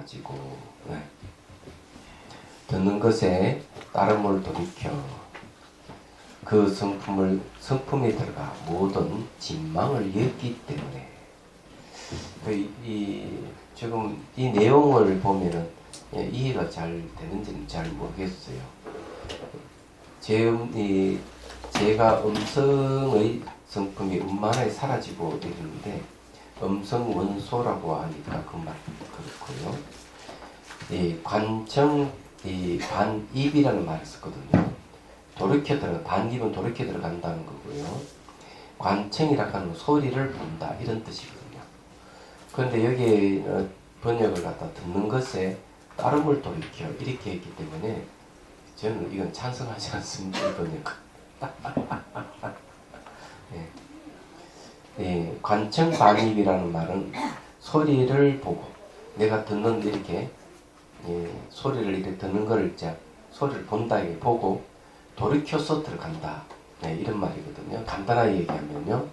가지고 듣는 것에 따름을 돌이켜 그 성품에 들어가 모든 진망을 엮기 때문에 지금 이 내용을 보면은 이해가 잘 되는지는 잘 모르겠어요. 제가 음성의 성품이 음만에 사라지고 이러는데 음성 원소라고 하니까 그 말 그렇고요. 이 관청 반입이라는 말을 썼거든요. 반입은 돌이켜 들어간다는 거고요. 관청이라고 하는 소리를 본다 이런 뜻이거든요. 그런데 여기 번역을 갖다 듣는 것에 따름을 돌이켜 이렇게 했기 때문에 저는 이건 찬성하지 않습니다. 이 번역. 관청 반입이라는 말은 소리를 보고 내가 듣는 이렇게 소리를 이렇게 듣는 걸 이제 소리를 본다 이게 보고 돌이켜서 들어간다 이런 말이거든요. 간단하게 얘기하면요.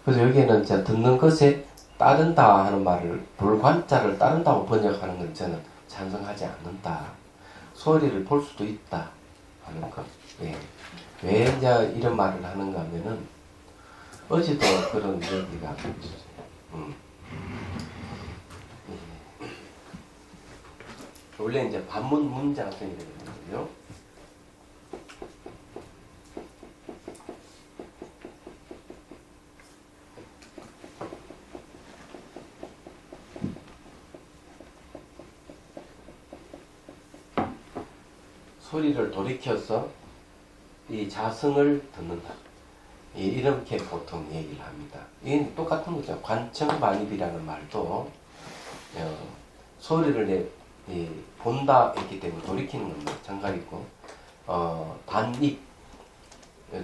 그래서 여기에는 이제 듣는 것에 따른다 하는 말을 불관자를 따른다고 번역하는 건 저는 찬성하지 않는다. 소리를 볼 수도 있다 하는 것. 왜 이제 이런 말을 하는가 하면은 어제도 그런 얘기가 있었어요. 원래 이제 반문 문장성이 되거든요. 소리를 돌이켜서 이 자성을 듣는다. 이렇게 보통 얘기를 합니다. 이건 똑같은 거죠. 관청반입이라는 말도 소리를 본다 했기 때문에 돌이키는 건 마찬가지고 반입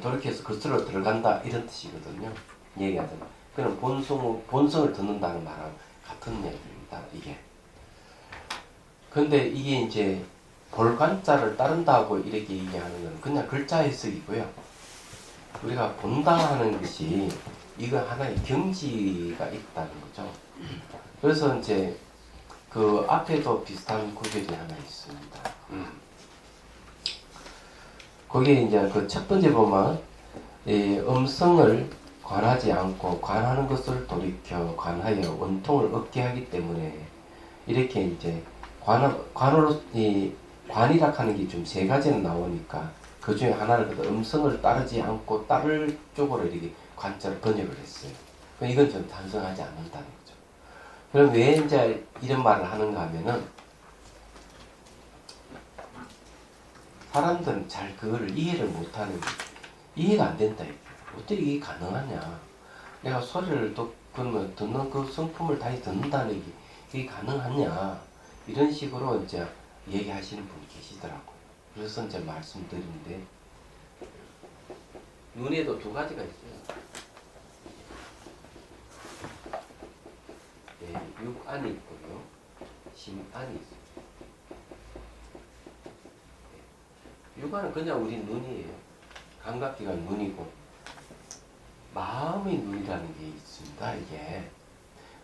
돌이켜서 그스로 들어간다 이런 뜻이거든요. 얘기하자면 그럼 본성을 듣는다는 말하고 같은 얘기입니다. 이게. 근데 이게 이제 볼관자를 따른다고 이렇게 얘기하는 건 그냥 글자 해석이고요. 우리가 본다 하는 것이 이거 하나의 경지가 있다는 거죠. 그래서 이제 그 앞에도 비슷한 구절이 하나 있습니다. 거기에 이제 그 첫 번째 보면 이 음성을 관하지 않고 관하는 것을 돌이켜 관하여 원통을 얻게 하기 때문에 이렇게 이제 관으로 관이라 하는 게 좀 세 가지는 나오니까 그 중에 하나를 음성을 따르지 않고 따를 쪽으로 이렇게 관자를 번역을 했어요. 이건 좀 찬성하지 않는다는 거죠. 그럼 왜 이제 이런 말을 하는가 하면은 사람들은 잘 그거를 이해를 못하는 이해가 안 된다. 어떻게 이게 가능하냐? 내가 소리를 그러면 듣는 그 성품을 다시 듣는다는 게 이게 가능하냐? 이런 식으로 이제 얘기하시는 분이 계시더라고요. 그래서 이제 말씀드리는데 눈에도 두 가지가 있어요. 육안이 있고요, 심안이 있어요. 육안은 그냥 우리 눈이에요. 감각기관 눈이고 마음의 눈이라는 게 있습니다. 이게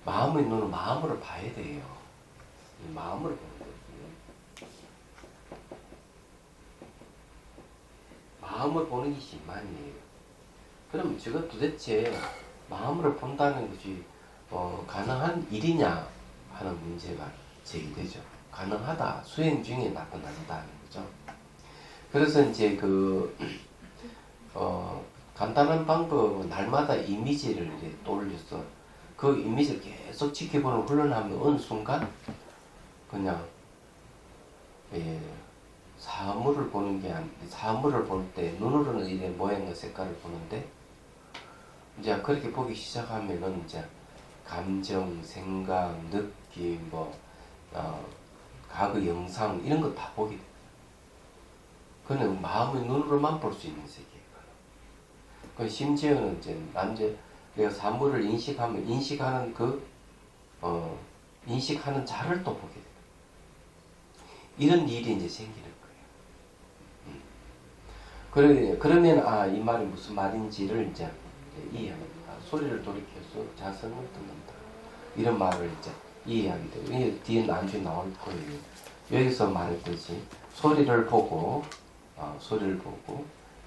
마음의 눈은 마음으로 봐야 돼요. 마음으로 보는 거거든요. 마음을 보는 게 심안이에요. 그럼 저거 도대체 마음으로 본다는 것이 가능한 일이냐 하는 문제가 제기되죠. 가능하다. 수행 중에 나타난다는 거죠. 그래서 이제 간단한 방법은 날마다 이미지를 이제 떠올려서 그 이미지를 계속 지켜보는 훈련하면 어느 순간 그냥 사물을 보는 게 사물을 볼 때 눈으로는 이래 모양과 색깔을 보는데 이제 그렇게 보기 시작하면은 이제 감정, 생각, 느낌, 과거 영상 이런 거 다 보게 돼. 그는 마음의 눈으로만 볼 수 있는 세계예요. 그 심지어는 이제 내가 사물을 인식하는 인식하는 자를 또 보게 돼. 이런 일이 이제 생기는 거예요. 그러면 이 말이 무슨 말인지를 이제 이해합니다. 소리를 돌이켜서 자성을 듣는다. 이런 말을 이제 이해하게 돼요. 이게 뒤에 나중에 나올 거예요. 여기서 말했듯이 소리를 보고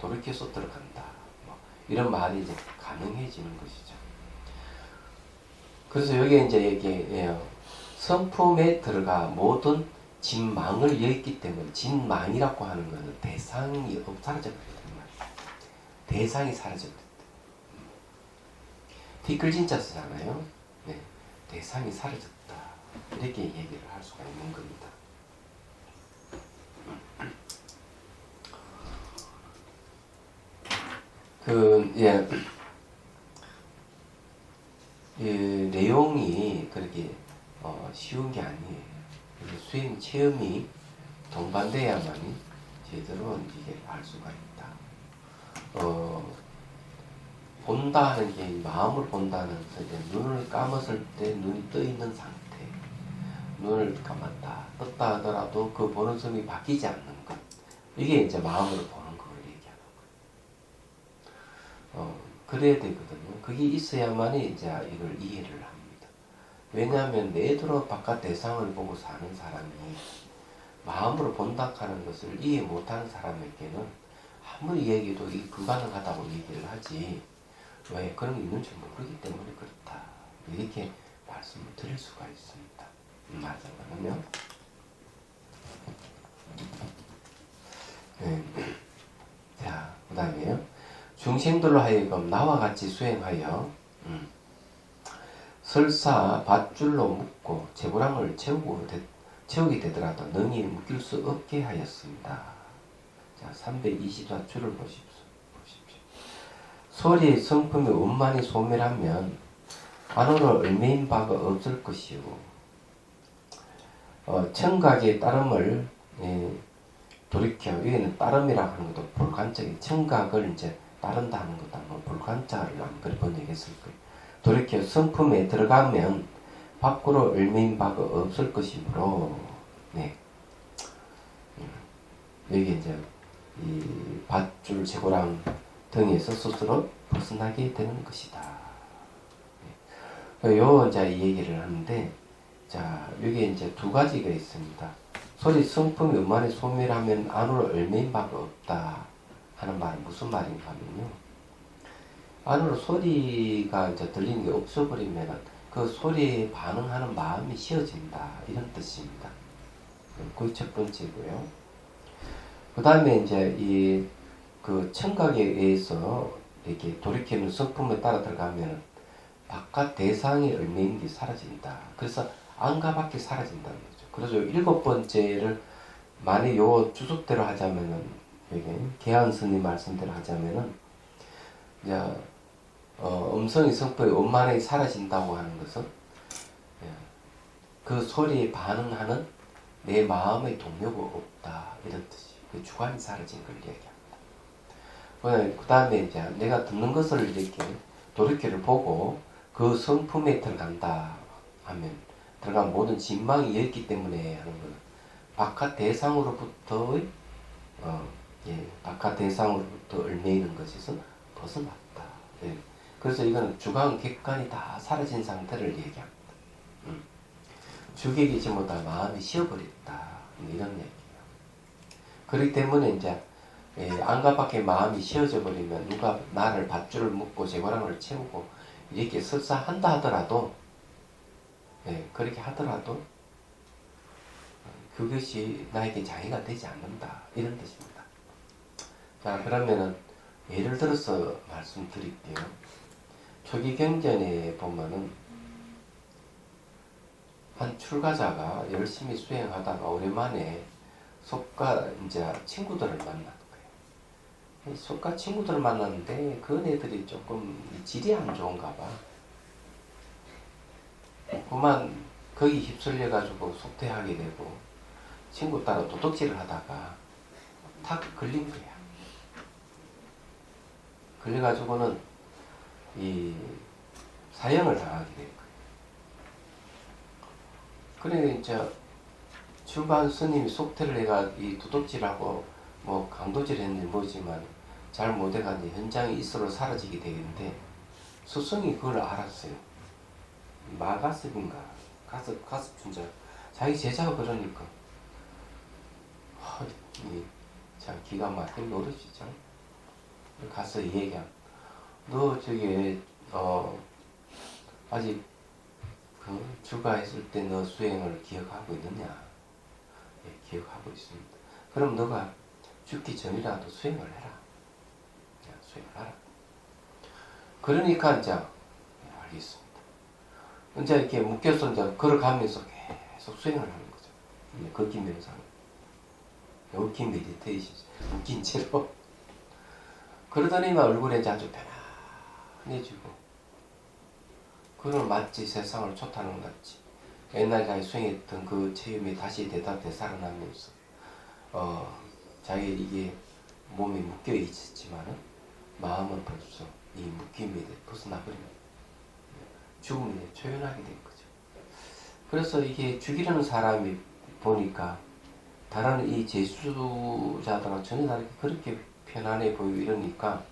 돌이켜서 들어간다. 뭐 이런 말이 이제 가능해지는 것이죠. 그래서 여기 이제 이게 성품에 들어가 모든 진망을 여있기 때문에 진망이라고 하는 것은 대상이 사라져버리는 말이에요. 대상이 사라져버린다. 티끌진자 쓰잖아요. 네, 대상이 사라졌다. 이렇게 얘기를 할 수가 있는 겁니다. 내용이 그렇게 쉬운 게 아니에요. 수행 체험이 동반돼야만이 제대로 이게 알 수가 있다. 본다 하는 게 마음을 본다는 것은 눈을 감았을 때 눈이 떠 있는 상태. 눈을 감았다, 떴다 하더라도 그 보는 점이 바뀌지 않는 것. 이게 이제 마음으로 보는 걸 얘기하는 거예요. 그래야 되거든요. 그게 있어야만이 이제 이걸 이해를 합니다. 왜냐하면 내도로 바깥 대상을 보고 사는 사람이 마음으로 본다 하는 것을 이해 못하는 사람에게는 아무리 얘기해도 이게 불가능하다고 얘기를 하지. 왜? 그런 게 있는 줄 모르기 때문에 그렇다. 이렇게 말씀을 드릴 수가 있습니다. 맞아요. 네. 자, 그 다음에요. 중생들로 하여금 나와 같이 수행하여 설사 밧줄로 묶고 재고랑을 채우게 되더라도 능히 묶일 수 없게 하였습니다. 자, 324줄을 보십시오. 소리의 성품이 원만히 소멸하면 안으로 얼매인 바가 없을 것이고 청각의 따름을 돌이켜 여기는 따름이라고 하는 것도 불관적인 청각을 이제 따른다 하는 것도 한번 불관자를 한번 번역했을 거예요. 돌이켜 성품에 들어가면 밖으로 얼매인 바가 없을 것이므로 네. 여기 이제 이 밧줄 재고랑 등에서 스스로 벗어나게 되는 것이다. 요 이제 이 얘기를 하는데, 자 여기 이제 두 가지가 있습니다. 소리 성품이 음만에 소멸하면 안으로 얼매인 바가 없다 하는 말은 무슨 말인가 하면요. 안으로 소리가 이제 들리는 게 없어버리면 그 소리에 반응하는 마음이 쉬어진다 이런 뜻입니다. 그게 첫 번째고요. 그 다음에 이제 그 청각에 의해서 이렇게 돌이키는 성품에 따라 들어가면 바깥 대상이 얼매인 게 사라진다. 그래서 안과 밖이 사라진다는 거죠. 그래서 일곱 번째를 만약 요 주석대로 하자면은 여기 계한 스님 말씀대로 하자면은 이제 음성의 성품이 원만하게 사라진다고 하는 것은 그 소리에 반응하는 내 마음의 동료가 없다 이런 뜻이. 그 주관이 사라진 걸 얘기합니다. 그 다음에 이제 내가 듣는 것을 이렇게 돌이켜를 보고 그 성품에 들어간다 하면 들어간 모든 진망이 있기 때문에 하는 것. 바깥 대상으로부터의 바깥 대상으로부터 얼매이는 것에서 벗어났다. 예. 그래서 이거는 주관, 객관이 다 사라진 상태를 얘기합니다. 주객이 전부 다 마음이 쉬어버렸다. 이런 얘기예요. 그렇기 때문에 이제 안과 밖에 마음이 쉬어져 버리면 누가 나를 밧줄을 묶고 재고랑을 채우고 이렇게 설사 한다 하더라도 그렇게 하더라도 그것이 나에게 장애가 되지 않는다 이런 뜻입니다. 자 그러면은 예를 들어서 말씀드릴게요. 초기 경전에 보면은 한 출가자가 열심히 수행하다가 오랜만에 속가 이제 친구들을 만난 거예요. 속가 친구들을 만났는데 그 애들이 조금 질이 안 좋은가 봐. 그만 거기 휩쓸려 가지고 속퇴하게 되고 친구 따라 도둑질을 하다가 탁 걸린 거야. 걸려가지고는 이 사형을 당하게 된 거예요. 그래 이제 출반 스님이 속퇴를 해가 이 도둑질하고 뭐 강도질 했는지 뭐지만 잘 못해가 이제 현장에 있으러 사라지게 되는데 스승이 그걸 알았어요. 마가습인가 가서 진짜 자기 제자가 그러니까 참 기가 막힌 노릇이죠. 가서 얘기한 너 저기 아직 그 출가했을 때 너 수행을 기억하고 있느냐? 예, 기억하고 있습니다. 그럼 너가 죽기 전이라도 수행을 해라. 야, 수행을 하라. 그러니까 이제 알겠습니다. 이제 이렇게 묶여서 이제 걸어가면서 계속 수행을 하는 거죠. 걷기 명상, 워킹 메디테이션, 묶인 채로. 그러더니만 얼굴에 이제 아주 편안해지고, 그건 마치 세상을 초타는 것 같지. 옛날 자기 수행했던 그 체험이 다시 되살아나면서, 자기 이게 몸에 묶여 있었지만은, 마음은 벌써 이 묶임에 벗어나버립니다. 죽음에 초연하게 된 거죠. 그래서 이게 죽이려는 사람이 보니까 다른 이 제수자들은 전혀 다르게 그렇게 편안해 보이고 이러니까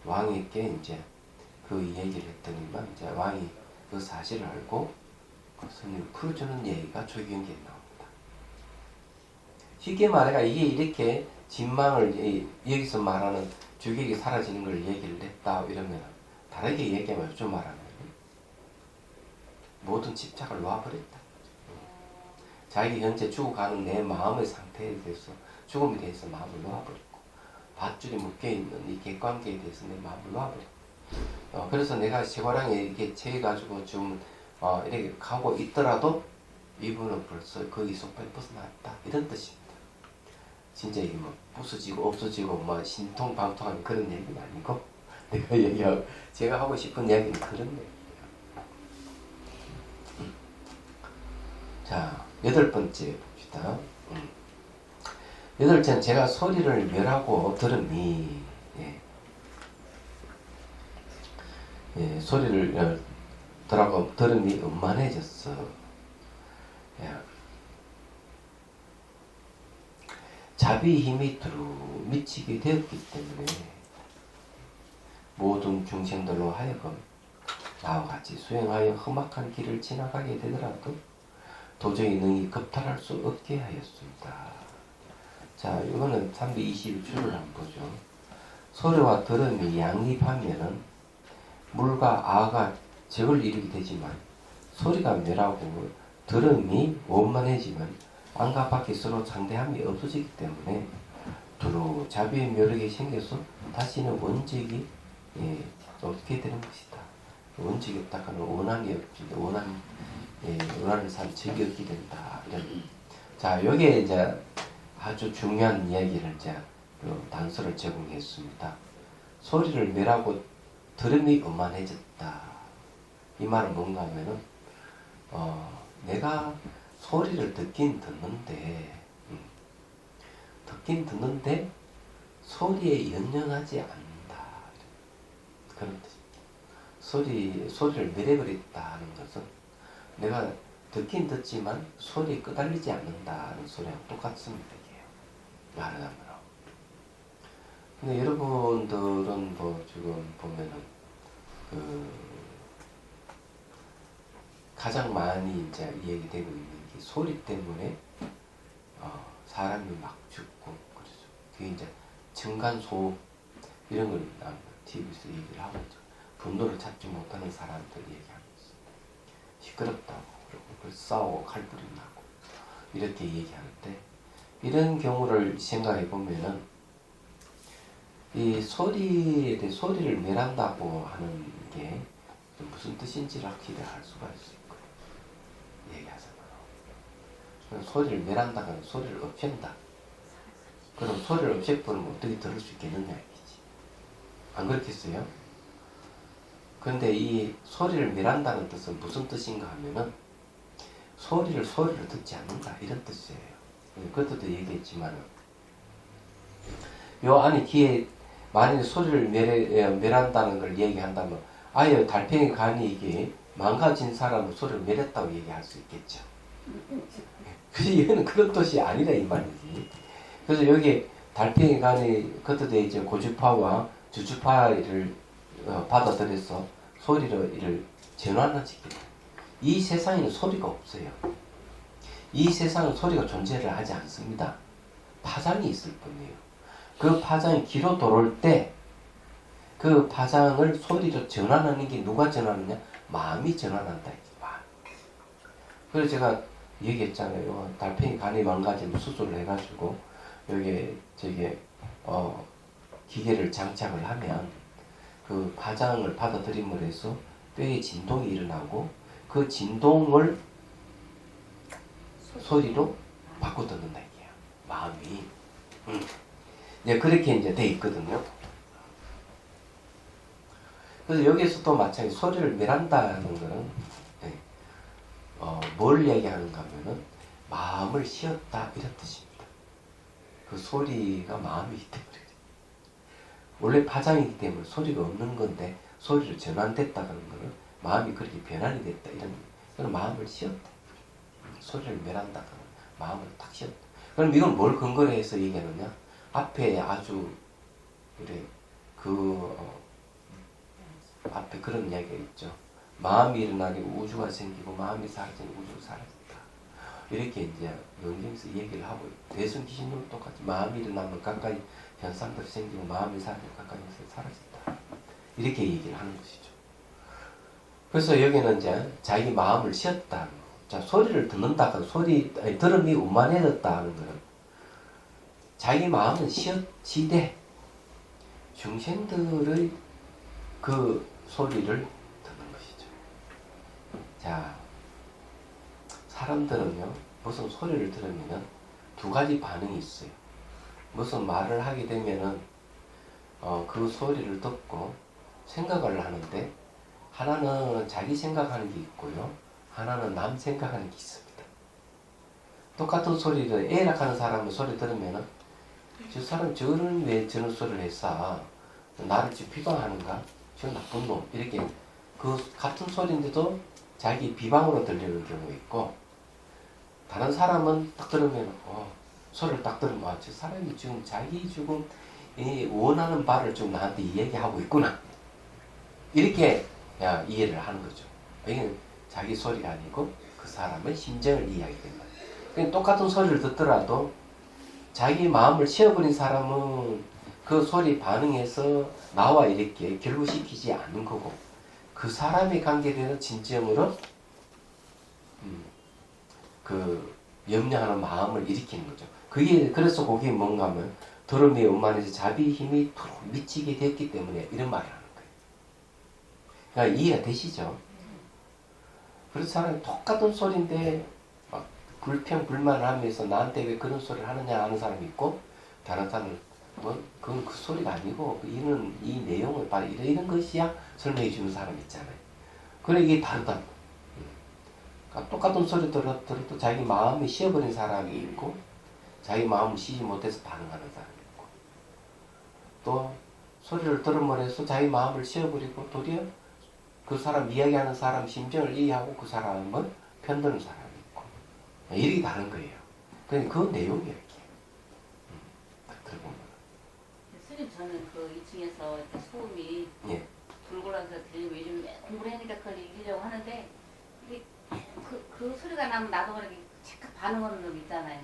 왕에게 이제 그 얘기를 했더니만 이제 왕이 그 사실을 알고 그 스님을 풀어주는 얘기가 조경기에 나옵니다. 쉽게 말해가 이게 이렇게 진망을 여기서 말하는 주객이 사라지는 걸 얘기를 했다 이러면 다르게 얘기하면 좀 말하면 모든 집착을 놓아버렸다. 자기 현재 죽어가는 내 마음의 상태에 대해서 죽음에 대해서 마음을 놓아버렸고 밧줄이 묶여있는 이 객관계에 대해서 내 마음을 놓아버렸고 그래서 내가 세과량에 이렇게 채해가지고 좀 이렇게 가고 있더라도 이분은 벌써 거기서 빨리 벗어났다 이런 뜻입니다. 진짜 이게 뭐 부서지고 없어지고 뭐 신통방통하는 그런 얘기는 아니고 내가 얘기하고 제가 하고 싶은 이야기는 그런 얘기예요. 자, 8번째 봅시다. 8번째는 제가 소리를 멸하고 들음이 소리를 들음이 음만해졌어. 자비의 힘이 두루 미치게 되었기 때문에 모든 중생들로 하여금 나와 같이 수행하여 험악한 길을 지나가게 되더라도 도저히 능히 겁탈할 수 없게 하였습니다. 자, 이거는 322줄을 한번 보죠. 소리와 들음이 양립하면은 물과 아가 적을 이루게 되지만 소리가 멸하고 들음이 원만해지면 안과 밖에 서로 상대함이 없어지기 때문에 두루 자비의 묘력이 생겨서 다시는 원적이 없게 되는 것이다. 원적이 없다가는 원한이 없습니다. 원하는 삶 적이 없게 된다. 이런. 자, 여기에 이제 아주 중요한 이야기를 이제 단서를 제공했습니다. 소리를 멸하고 들음이 음만해졌다. 이 말은 뭔가 하면은 내가 소리를 듣긴 듣는데 소리에 연연하지 않는다. 그런 뜻입니다. 소리를 멸해버렸다는 것은 내가 듣긴 듣지만 소리에 끄달리지 않는다는 소리랑 똑같습니다. 이게요. 말하자면. 근데 여러분들은 뭐 지금 보면은 가장 많이 이제 얘기되고 있는 게 소리 때문에 사람이 막 죽고 그래서 그게 이제 층간소음 이런 걸 TV에서 얘기를 하고 있죠. 분노를 찾지 못하는 사람들 얘기하고 있습니다. 시끄럽다고 그러고 싸우고 칼불이 나고 이렇게 얘기하는데 이런 경우를 생각해 보면은 이 소리에 대해 소리를 멸한다고 하는 게 무슨 뜻인지를 확실히 알 수가 있을 거예요. 얘기하자면 소리를 멸한다는 소리를 없앤다. 그럼 소리를 없애버리면 어떻게 들을 수 있겠느냐 이거지. 안 그렇겠어요? 그런데 이 소리를 멸한다는 뜻은 무슨 뜻인가 하면은 소리를 듣지 않는다 이런 뜻이에요. 그것도 얘기했지만 요 안에 귀에 만일 소리를 멸한다는 걸 얘기한다면 아예 달팽이 간이 이게 망가진 사람은 소리를 멸했다고 얘기할 수 있겠죠. 그래서 이거는 그런 뜻이 아니라 이 말이지. 그래서 여기 달팽이 간이 그것도 이제 고주파와 주주파를 받아들여서 소리를 전환을 시키는 이 세상에는 소리가 없어요. 이 세상은 소리가 존재를 하지 않습니다. 파장이 있을 뿐이에요. 그 파장이 귀로 들어올 때 그 파장을 소리로 전환하는 게 누가 전환하느냐? 마음이 전환한다. 마음. 그래서 제가 얘기했잖아요. 달팽이 간이 망가지면 수술을 해가지고 여기에 기계를 장착을 하면 그 파장을 받아들임으로 해서 뼈에 진동이 일어나고 그 진동을 소리로 바꿔 듣는다 이게요. 마음이. 네, 그렇게 이제 돼 있거든요. 그래서 여기에서 또 마찬가지 소리를 멸한다는 거는 뭘 얘기하는가 하면은 마음을 쉬었다 이런 뜻입니다. 그 소리가 마음이기 때문에 원래 파장이기 때문에 소리가 없는 건데 소리로 전환됐다는 거는 마음이 그렇게 변환이 됐다 이런 그런 마음을 쉬었다. 소리를 멸한다. 마음을 탁 쉬었다. 그럼 이건 뭘 근거로 해서 얘기하느냐? 앞에 아주 그래 앞에 그런 이야기가 있죠. 마음이 일어나니 우주가 생기고 마음이 사라지니 우주가 사라진다. 이렇게 이제 영경에서 얘기를 하고 대승 귀신도 똑같이 마음이 일어나면 가까이 현상들이 생기고 마음이 사라지면 가까이 사라진다. 이렇게 얘기를 하는 것이죠. 그래서 여기는 이제 자기 마음을 쉬었다. 자, 소리를 듣는다. 들음이 운만해졌다 하는 것은 자기 마음은 쉬되 중생들의 그 소리를 듣는 것이죠. 자, 사람들은요, 무슨 소리를 들으면은 두 가지 반응이 있어요. 무슨 말을 하게 되면은, 그 소리를 듣고 생각을 하는데, 하나는 자기 생각하는 게 있고요, 하나는 남 생각하는 게 있습니다. 똑같은 소리를, 애락하는 사람의 소리 들으면은, 저 사람 저는 왜 저런 소리를 했어? 나를 지금 비방하는가? 저 나쁜 놈. 이렇게 그 같은 소리인데도 자기 비방으로 들리는 경우가 있고 다른 사람은 딱 들으면 소리를 딱 들으면 저 사람이 지금 자기 지금 원하는 바를 좀 나한테 이야기하고 있구나. 이렇게 이해를 하는 거죠. 이게 자기 소리가 아니고 그 사람의 심정을 이야기하는 거예요. 그러니까 똑같은 소리를 듣더라도 자기 마음을 쉬어버린 사람은 그 소리 반응해서 나와 이렇게 결부시키지 않는 거고 그 사람이 관계되는 진정으로 그 염려하는 마음을 일으키는 거죠. 그래서 그게 뭔가 하면 더러움이 원만해서 자비 힘이 미치게 됐기 때문에 이런 말을 하는 거예요. 그러니까 이해가 되시죠? 그래서 사람이 똑같은 소리인데 막 불평불만하면서 나한테 왜 그런 소리를 하느냐 하는 사람이 있고 다른 사람은 그건 그 소리가 아니고 이는 이 내용을 바로 이런 것이야 설명해 주는 사람 있잖아요. 그래 이게 다르다. 그러니까 똑같은 소리 들어도 자기 마음이 쉬어버린 사람이 있고 자기 마음을 쉬지 못해서 반응하는 사람이 있고 또 소리를 들음으로 해서 자기 마음을 쉬어버리고 도리어 그 사람 이야기하는 사람 심정을 이해하고 그 사람은 편드는 사람이 있고 이렇게 다른 거예요. 그러니까 그 내용이에요. 딱 들어보면. 선생님 저는 그 2층에서 소음이 불고라서 들리면 요즘 공부를 하니까 그걸 이기려고 하는데 이게 그 소리가 나면 나도 모르게 즉각 반응하는 놈 있잖아요.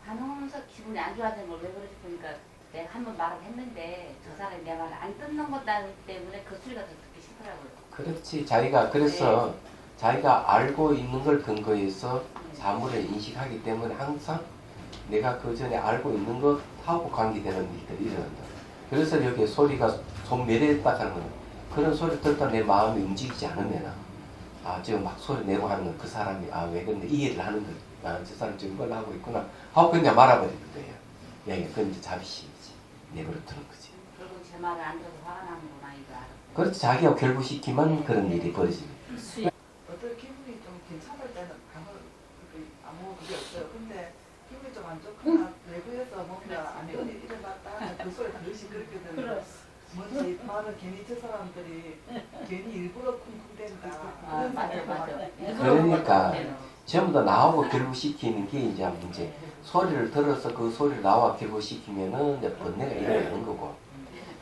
반응하면서 기분이 안 좋아지는 걸 왜 그러지 보니까 내가 한번 말을 했는데 저 사람이 내 말을 안 듣는 것 때문에 그 소리가 더 듣기 싫더라고요. 그렇지. 자기가 그래서 자기가 알고 있는 걸 근거해서 사물을 인식하기 때문에 항상 내가 그 전에 알고 있는 것하고 관계되는 일들이 일어난다. 그래서 여기 소리가 소멸했다 하는 거는 그런 소리를 듣다 내 마음이 움직이지 않으면 지금 막 소리 내고 하는 건 그 사람이 왜 그런데 이해를 하는 거야. 저 사람 지금 뭘 하고 있구나 하고 그냥 말아버리는 거예요. 그건 이제 자비심이지. 내버려 두는 거지. 결국 제 말을 안 들어서 화가 나는구나 이거 알아. 그렇지. 자기가 결부시키면 그런 일이 벌어집니다. 어떤 기분이 좀 괜찮을 때는 아무 그게 없어요. 근데 기분이 좀 안 좋거나 외부에서 뭔가 안 좋은 일이 일어났다 그 소리 들으시 그렇게 되면 뭔지 말은 괜히 저 사람들이 괜히 일부러 쿵쿵댄다. 맞아. 그러니까 전부 다 나하고 결부시키는 게 이제 문제. 소리를 들어서 그 소리를 나와 결부시키면은 이제 번뇌가 일어나는 거고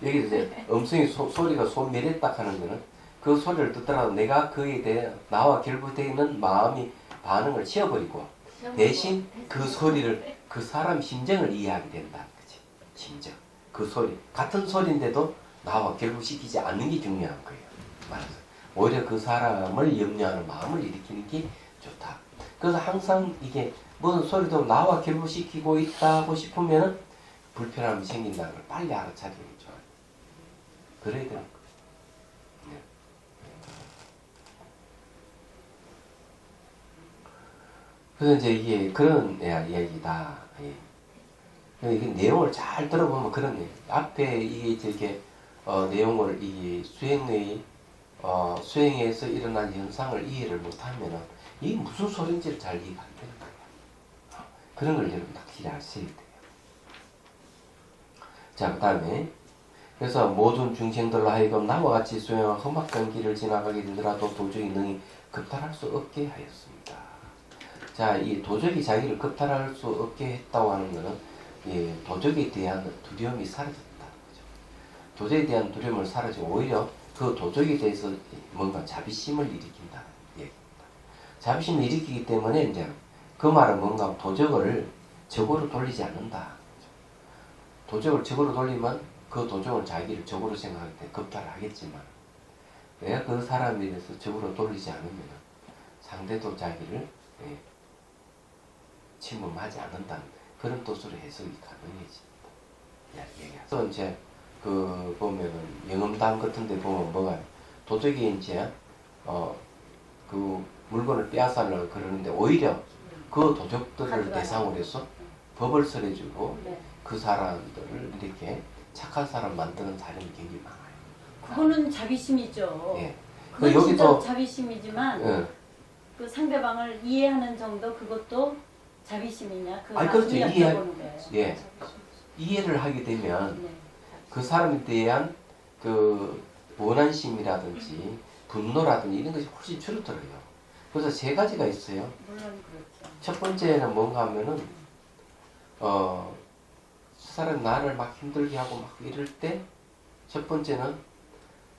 여기 이제 음성이 소리가 소멸했다 하는 거는 그 소리를 듣더라도 내가 그에 대해 나와 결부되어 있는 마음이 반응을 지어버리고 대신 그 소리를 그 사람 심정을 이해하게 된다는 거지. 심정. 그 소리 같은 소리인데도 나와 결부시키지 않는 게 중요한 거예요. 말해서 오히려 그 사람을 염려하는 마음을 일으키는 게 좋다. 그래서 항상 이게 무슨 소리도 나와 결부시키고 있다고 싶으면 불편함이 생긴다는 걸 빨리 알아차리는 게 좋아요. 그래야 되는 거예요. 네. 그래서 이제 이게 그런 이야기다. 예. 이게 내용을 잘 들어보면 그런 얘기. 앞에 이게 저게 내용을 이 수행에서 일어난 현상을 이해를 못하면은 이게 무슨 소리인지를 잘 이해가 안 되는 거예요. 그런 걸 여러분 확실히 아셔야 돼요. 자, 그 다음에 그래서 모든 중생들로 하여금 나와 같이 수행한 험악한 길을 지나가게 되더라도 도저히 능히 겁탈할 수 없게 하였습니다. 자, 이 도적이 자기를 겁탈할 수 없게 했다고 하는 것은 예, 도적에 대한 두려움이 사라졌다는 거죠. 도적에 대한 두려움을 사라지고 오히려 그 도적에 대해서 뭔가 자비심을 일으킨다는 얘기입니다. 자비심을 일으키기 때문에 이제 그 말은 뭔가 도적을 적으로 돌리지 않는다. 도적을 적으로 돌리면 그 도적은 자기를 적으로 생각할 때 겁탈을 하겠지만 내가 그 사람에 대해서 적으로 돌리지 않으면 상대도 자기를 예, 침범하지 않는다는 그런 뜻으로 해석이 가능해집니다. 그래서 이제 그 보면은 영음담 같은데 보면 뭐가 도적이 이제 그 물건을 빼앗으려고 그러는데 오히려 그 도적들을 대상으로 해서 법을 설해주고 그 사람들을 이렇게 착한 사람 만드는 사람이 굉장히 많아요. 그거는 자비심이죠. 예. 그건 여기도 진짜 자비심이지만 예. 그 상대방을 이해하는 정도 그것도 자비심이냐? 그 아니, 그렇죠. 말씀이 여쭤보는 거예요. 예. 이해를 하게 되면 네. 그 사람에 대한 그 원한심이라든지 분노라든지 이런 것이 훨씬 줄어들어요. 그래서 세 가지가 있어요. 물론 그렇죠. 첫 번째는 뭔가 하면은 저 사람 나를 막 힘들게 하고 막 이럴 때 첫 번째는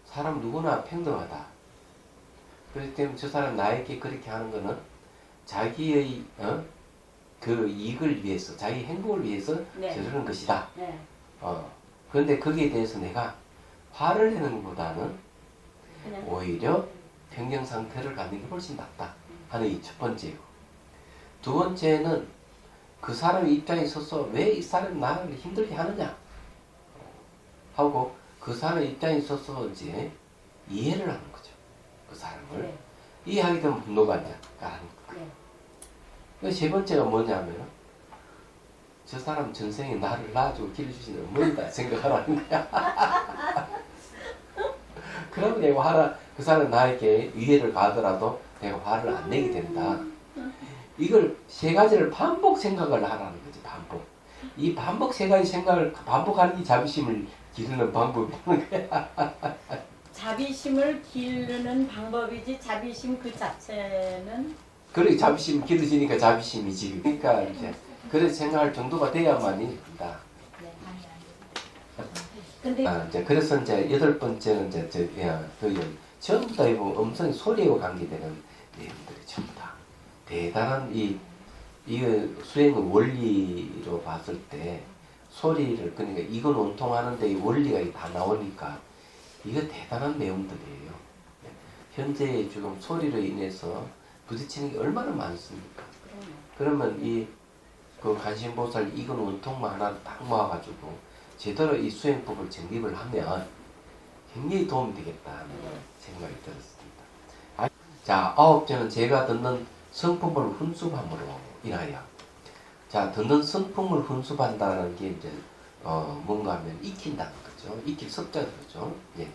사람 누구나 평등하다. 그렇기 때문에 저 사람 나에게 그렇게 하는 거는 자기의 그 이익을 위해서 자기 행복을 위해서 네. 저러는 것이다. 네. 그런데 거기에 대해서 내가 화를 내는 것보다는 그냥 오히려 평정 상태를 갖는 게 훨씬 낫다 하는 이 첫 번째고, 두 번째는 그 사람의 입장에 서서 왜 이 사람이 나를 힘들게 하느냐 하고 그 사람의 입장에 서서 이제 이해를 하는 거죠. 그 사람을 네. 이해하게 되면 분노가 이제 가라앉는 거예요. 네. 세 번째가 뭐냐면 저 사람 전생에 나를 낳아주고 길러주신 어머니다 생각하라는 거야. 그러면 내가 화를, 그 사람 나에게 위해를 가하더라도 내가 화를 안 내게 된다. 이걸 세 가지를 반복 생각을 하라는 거지. 반복. 이 반복 세 가지 생각을 반복하는 게 자비심을 기르는 방법이라는 거야. 자비심을 기르는 방법이지 자비심 그 자체는 그래 자비심 기르지니까 자비심이지. 그러니까 이제 그렇게 생각할 정도가 돼야만이 된다. 네. 근데 이제 그래서 이제 여덟 번째는 이제 전부 다 이거 음성 소리와 관계되는 내용들이 전부 다 대단한 이 수행의 원리로 봤을 때 소리를 그러니까 이건 원통하는데 이 원리가 다 나오니까 이거 대단한 내용들이에요. 현재 지금 소리로 인해서 부딪히는 게 얼마나 많습니까? 그러면 그 관심보살 이건 원통만 하나 딱 모아가지고 제대로 이 수행법을 정립을 하면 굉장히 도움이 되겠다는 생각이 들었습니다. 자, 아홉째는 제가 듣는 성품을 훈습함으로 인하여. 자, 듣는 성품을 훈습한다는 게 이제 뭔가 하면 익힌다는 거죠. 익힐 습자는 거죠. 예.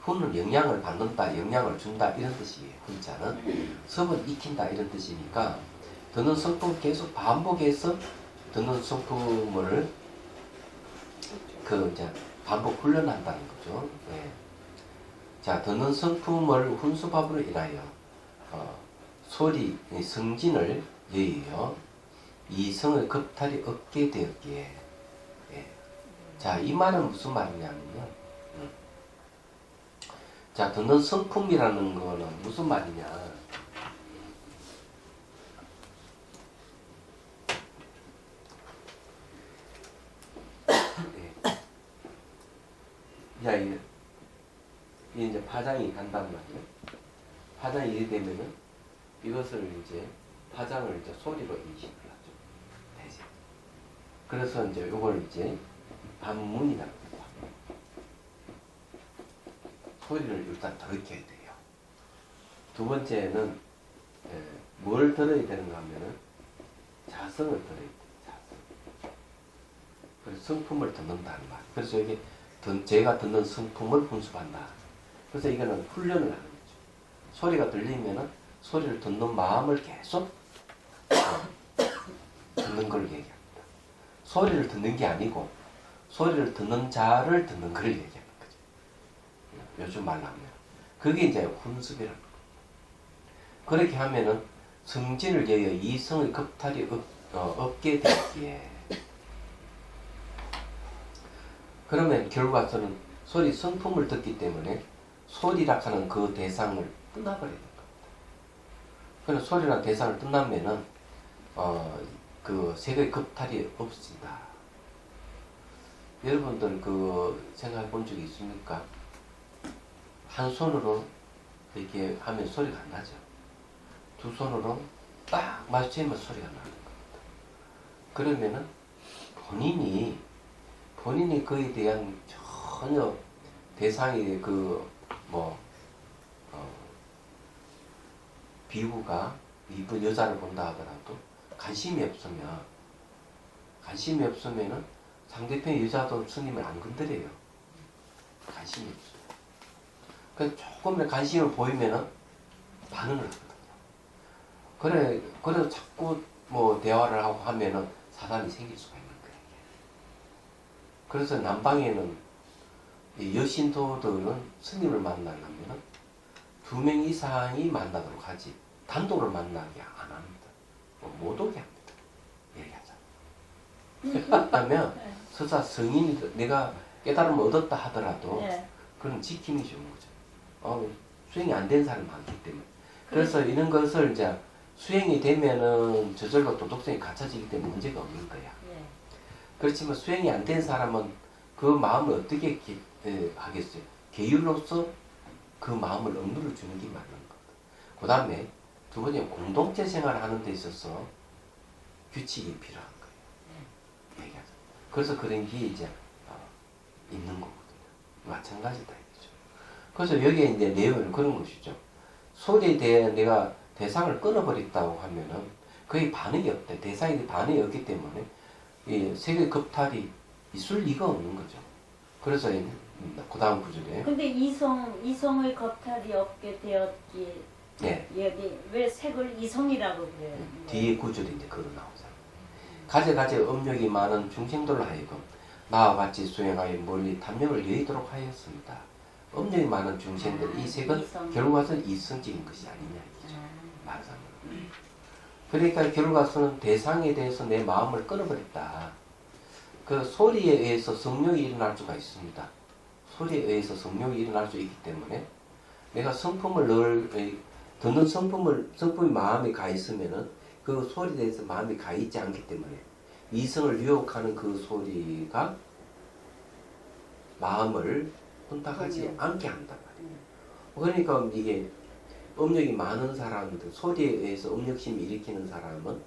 훈은 영향을 받는다, 영향을 준다 이런 뜻이에요. 훈자는 습은 익힌다 이런 뜻이니까 듣는 성품 계속 반복해서 듣는 성품을 이제 반복 훈련한다는 거죠. 네. 자, 듣는 성품을 훈수함으로 인하여 소리 성진을 예의요 이성의 겁탈이 없게 되었기에. 예. 자, 이 말은 무슨 말이냐면요. 자, 듣는 성품이라는 거는 무슨 말이냐? 자, 이게 이제 파장이 간단 말이에요. 파장이 이래 되면은 이것을 이제 파장을 이제 소리로 인식을 하죠. 대신. 그래서 이제 이걸 이제 반문이라고 합니다. 소리를 일단 들으켜야 돼요. 두 번째는 뭘 들어야 되는가 하면은 자성을 들어야 돼요. 자성. 그래서 성품을 듣는다는 말. 그래서 여기 제가 듣는 성품을 분수한다. 그래서 이거는 훈련을 하는 거죠. 소리가 들리면은 소리를 듣는 마음을 계속 듣는 걸 얘기합니다. 소리를 듣는 게 아니고 소리를 듣는 자를 듣는 걸 얘기하는 거죠. 요즘 말로 하면 그게 이제 훈습이라는 거예요. 그렇게 하면은 성진을 위하여 이성의 겁탈이 없게 되기에 그러면 결과서는 소리 성품을 듣기 때문에 소리라 하는 그 대상을 떠나버리는 겁니다. 그럼 소리라는 대상을 떠나면은 그 색의 겁탈이 없습니다. 여러분들 그 생각해 본 적이 있습니까? 한 손으로 이렇게 하면 소리가 안 나죠. 두 손으로 딱 마주치면 소리가 나는 겁니다. 그러면은 본인이 그에 대한 전혀 대상이 비구가 이쁜 여자를 본다 하더라도 관심이 없으면은 상대편 여자도 스님을 안 건드려요. 관심이 없어요. 그래서 조금이라도 관심을 보이면은 반응을 하거든요. 그래서 자꾸 뭐 대화를 하고 하면은 사단이 생길 수가 있는 거예요. 그래서 남방에는 이 여신도들은 스님을 만나려면은 2명 이상이 만나도록 하지 단독으로 만나게 안 합니다. 못 오게 합니다. 얘기하자. 그러면 서사 성인이 내가 깨달음을 얻었다 하더라도 네. 그건 지킴이 좋은 거죠. 수행이 안 된 사람이 많기 때문에. 그래서 이런 것을 이제 수행이 되면은 저절로 도덕성이 갖춰지기 때문에 문제가 없는 거야. 네. 그렇지만 수행이 안 된 사람은 그 마음을 어떻게 하겠어요? 계율로서 그 마음을 억누를 주는 게 맞는 것. 그 다음에 두 번째 공동체 생활을 하는 데 있어서 규칙이 필요한 거예요. 얘기하자. 그래서 그런 게 이제 있는 거거든요. 마찬가지다 이거죠. 그래서 여기에 이제 내용은 그런 것이죠. 소리에 대해 내가 대상을 끊어버렸다고 하면은 거의 반응이 없대. 대상에 반응이 없기 때문에 이 세계 겁탈이 있을 리가 없는 거죠. 그래서 그 다음 구절에 근데 이성의 겁탈이 없게 되었기에 네. 여기 왜 색을 이성이라고 그래요? 뒤에 구절이 이제 그거 나오잖아요. 가지가지 업력이 많은 중생들로 하여금 나와 같이 수행하여 멀리 탐욕을 여의도록 하였습니다. 업력이 많은 중생들 이 색은 이성. 결과는 이성적인 것이 아니냐 이죠. 말하자면. 그러니까 결과서는 대상에 대해서 내 마음을 끊어버렸다. 그 소리에 의해서 성욕이 일어날 수가 있습니다. 소리에 의해서 성욕이 일어날 수 있기 때문에 내가 성품을 듣는 성품이 마음에 가 있으면은 그 소리에 대해서 마음이 가 있지 않기 때문에 이성을 유혹하는 그 소리가 마음을 혼탁하지 않게 한단 말이에요. 그러니까 이게 업력이 많은 사람들, 소리에 의해서 업력심을 일으키는 사람은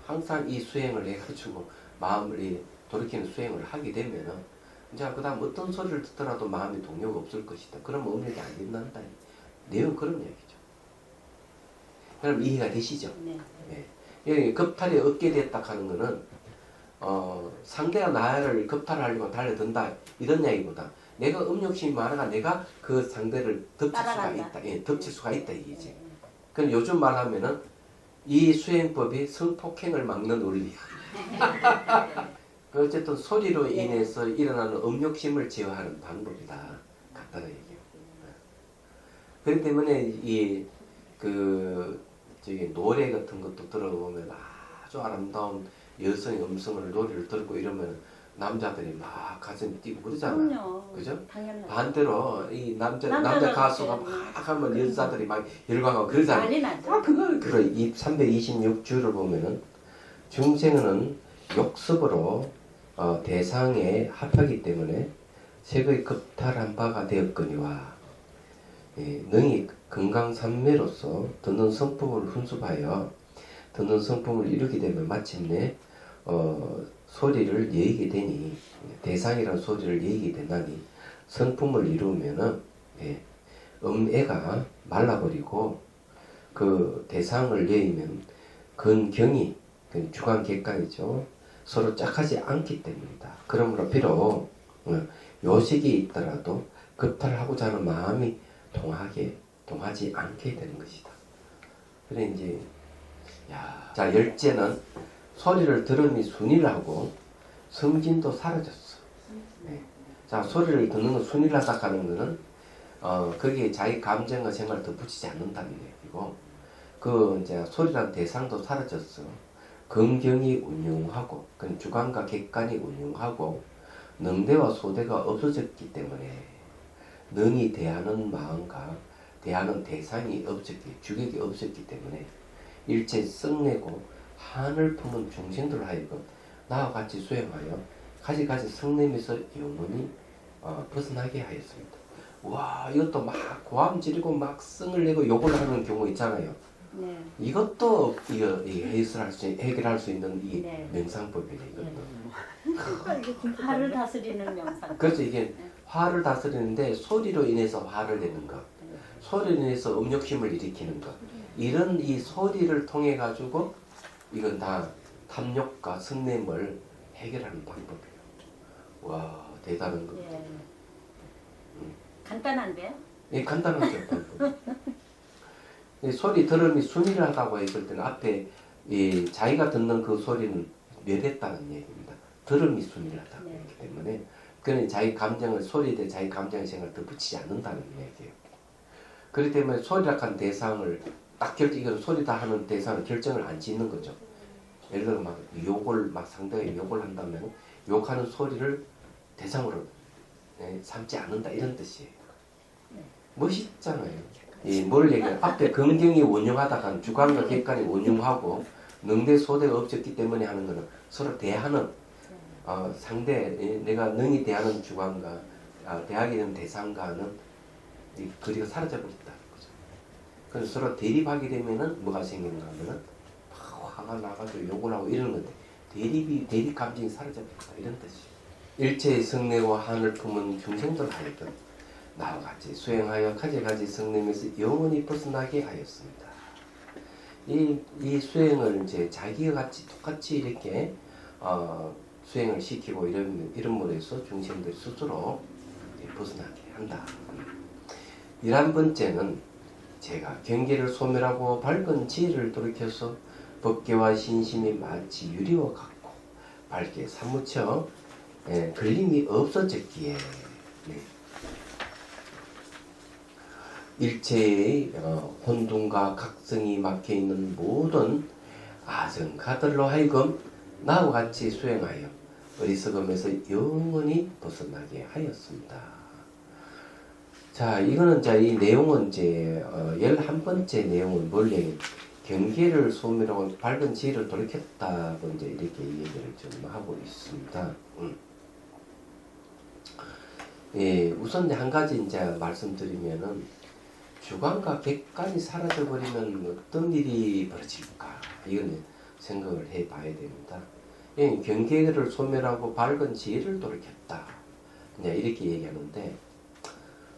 항상 이 수행을 해가지고 마음을 돌이키는 수행을 하게 되면은 이제 그 다음 어떤 소리를 듣더라도 마음에 동요가 없을 것이다. 그러면 업력이 안 일어난다. 내용 그런 얘기죠. 그럼 이해가 되시죠? 네. 네. 여기 겁탈이 없게 됐다 하는 거는 상대가 나를 겁탈하려고 달려든다 이런 이야기보다 내가 음욕심이 많아가 내가 그 상대를 덮칠 수가 따라간다. 있다. 예, 덮칠 수가 있다 이게지. 그럼 요즘 말하면은 이 수행법이 성폭행을 막는 원리야. 어쨌든 소리로 인해서 일어나는 음욕심을 제어하는 방법이다. 간단하게 얘기해요. 그렇기 때문에 저기 노래 같은 것도 들어보면 아주 아름다운 여성의 음성을 노래를 듣고 이러면 남자들이 막 가슴이 뛰고 그러잖아요. 그럼요. 그죠? 당연하죠. 반대로 이 남자 남자가 가수가 그렇지. 막 하면 여자들이 막 열광하고 그러잖아요. 난리 나죠. 아, 그걸 326주를 보면은 중생은 욕습으로 대상에 합하기 때문에 색의 급탈한 바가 되었거니와 능히 금강산매로서 듣는 성품을 훈습하여 듣는 성품을 이루게 되면 마침내 소리를 예의게 되니 대상이라는 소리를 예의게 되나니 성품을 이루면은 음애가 말라버리고 그 대상을 예이면 근경이 주관 객관이죠. 서로 짝하지 않기 때문이다. 그러므로 비록 요식이 있더라도 급탈하고자 하는 마음이 동하지 않게 되는 것이다. 그래 이제 자 열째는 소리를 들음이 순위를 하고 성진도 사라졌어. 자 소리를 듣는 건 순위를 하다 하는 거는 거기에 자기 감정과 생각을 덧붙이지 않는다는 얘기고 그 이제 소리라는 대상도 사라졌어. 근경이 운용하고 그 주관과 객관이 운용하고 능대와 소대가 없어졌기 때문에 능히 대하는 마음과 대하는 대상이 주객이 없었기 때문에 일체 썩내고 한을 품은 중생들 하여금 나와 같이 수행하여 가지가지 성냄에서 영원히 벗어나게 하였습니다. 와 이것도 막 고함 지르고 막 성을 내고 욕을 하는 경우 있잖아요. 네. 이것도 해결할 수 있는 이 네. 명상법이네 이것도. 화를 다스리는 명상. 그래서 이게 화를 다스리는데 소리로 인해서 화를 내는 것, 소리로 인해서 음욕심을 일으키는 것, 이런 이 소리를 통해 가지고 이건 다 탐욕과 성냄을 해결하는 방법이에요. 와 대단한 거. 예. 간단한데요? 예, 간단하죠 방법. 이 소리 들음이 순일하다고 했을 때는 앞에 이 자기가 듣는 그 소리는 멸했다는 얘기입니다. 들음이 순일하다고 네. 했기 때문에 그는 자기 감정을 소리에 대해 자기 감정의 생각을 덧붙이지 않는다는 얘기예요. 그렇기 때문에 소리락한 대상을 이건 소리다 하는 대상을 결정을 안 짓는 거죠. 예를 들어 막 욕을 막 상대에 욕을 한다면 욕하는 소리를 대상으로 삼지 않는다 이런 뜻이에요. 멋있잖아요. 뭘 얘기해? 앞에 긍경이 원용하다가 주관과 객관이 원용하고 능대 소대가 없었기 때문에 하는 것은 서로 대하는 상대 내가 능히 대하는 주관과 대하게 되는 대상과는 이 거리가 사라져버렸다. 그죠? 그래서 서로 대립하게 되면은 뭐가 생기는가 하면은 화가 나가지고 욕을 하고 이러는 건데 대립 감정이 사라져버렸다 이런 뜻이에요. 일체의 성내와 한을 품은 중생들 하여금 나와 같이 수행하여 가지가지 성냄에서 영원히 벗어나게 하였습니다. 이 수행을 이제 자기와 같이 똑같이 이렇게 수행을 시키고 이런 으로해서 중생들 스스로 벗어나게 한다. 11번째는 제가 경계를 소멸하고 밝은 지혜를 돌이켜서 법계와 신심이 마치 유리와 같고 밝게 사무쳐 걸림이 없어졌기에 일체의 혼돈과 각성이 막혀있는 모든 아정가들로 하여금 나와 같이 수행하여 어리석음에서 영원히 벗어나게 하였습니다. 자, 이거는 이 내용은 11번째 내용은 원래 경계를 소멸하고 밝은 지혜를 돌이켰다고 이렇게 얘기를 좀 하고 있습니다. 우선 한 가지 말씀드리면은 주관과 객관이 사라져버리면 어떤 일이 벌어질까? 이건 생각을 해봐야 됩니다. 경계를 소멸하고 밝은 지혜를 돌이켰다. 이렇게 얘기하는데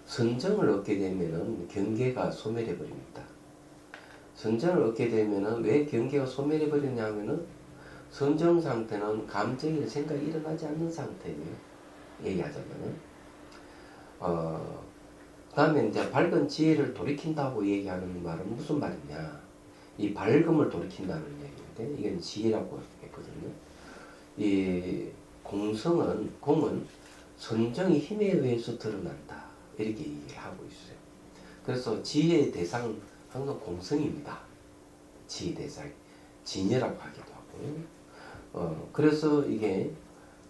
선정을 얻게 되면은 경계가 소멸해버립니다. 선정을 얻게 되면은 왜 경계가 소멸해버리냐 하면은 선정 상태는 감정이나 생각이 일어나지 않는 상태예요. 얘기하자면은 그 다음에 밝은 지혜를 돌이킨다고 얘기하는 말은 무슨 말이냐? 이 밝음을 돌이킨다는 얘기인데 이건 지혜라고 했거든요. 이 공은 선정의 힘에 의해서 드러난다. 이렇게 얘기하고 있어요. 그래서 지혜의 대상 항상 공성입니다. 지혜 대상 진여라고 하기도 하고. 그래서 이게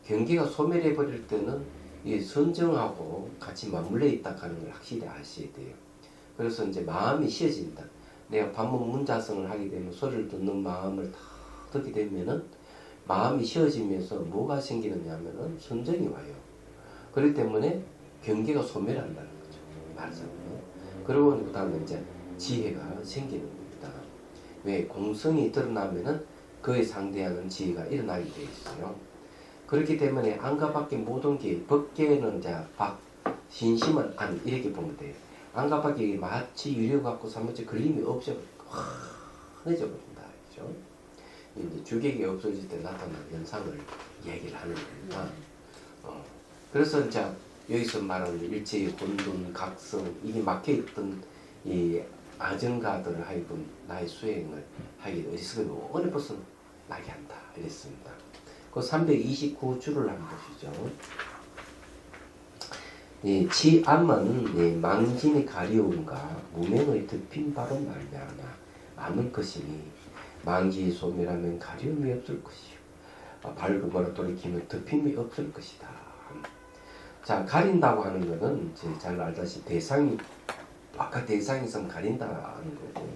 경계가 소멸해 버릴 때는 이 선정하고 같이 맞물려 있다 하는 걸 확실히 아셔야 돼요. 그래서 이제 마음이 쉬어진다. 내가 반복 문자성을 하게 되면 소리를 듣는 마음을 다 듣게 되면은 마음이 쉬어지면서 뭐가 생기느냐 하면은 선정이 와요. 그렇기 때문에 경계가 소멸한다는 거죠. 말하자면. 그리고 그 다음에 이제 지혜가 생기는 겁니다. 왜? 공성이 드러나면은 그에 상대하는 지혜가 일어나게 되어 있어요. 그렇기 때문에 안과 밖의 모든 게, 밖에는 이제 밖, 신심은 안, 이렇게 보면 돼요. 안과 밖에 마치 유리 갖고 사무치 걸림이 없어, 환해져 버린다. 그죠? 이제 주객이 없어질 때 나타나는 현상을 얘기를 하는 겁니다. 그래서 이제 여기서 말하는 일체의 혼돈, 각성, 이게 막혀있던 이 아정가들을 하여금 나의 수행을 하기 어디서든 오래 벗어나게 한다. 이랬습니다. 그 329주를 한번 보시죠. 이 치암은 이 망진의 가려움과 무명의 덮인 바로 말미암아 암을 것이니 망지 소멸하면 가려움이 없을 것이요 밝음으로 돌이키면 덮임이 없을 것이다. 자, 가린다고 하는 것은 잘 알다시피 대상이 아까 대상이 있으면 가린다는 거고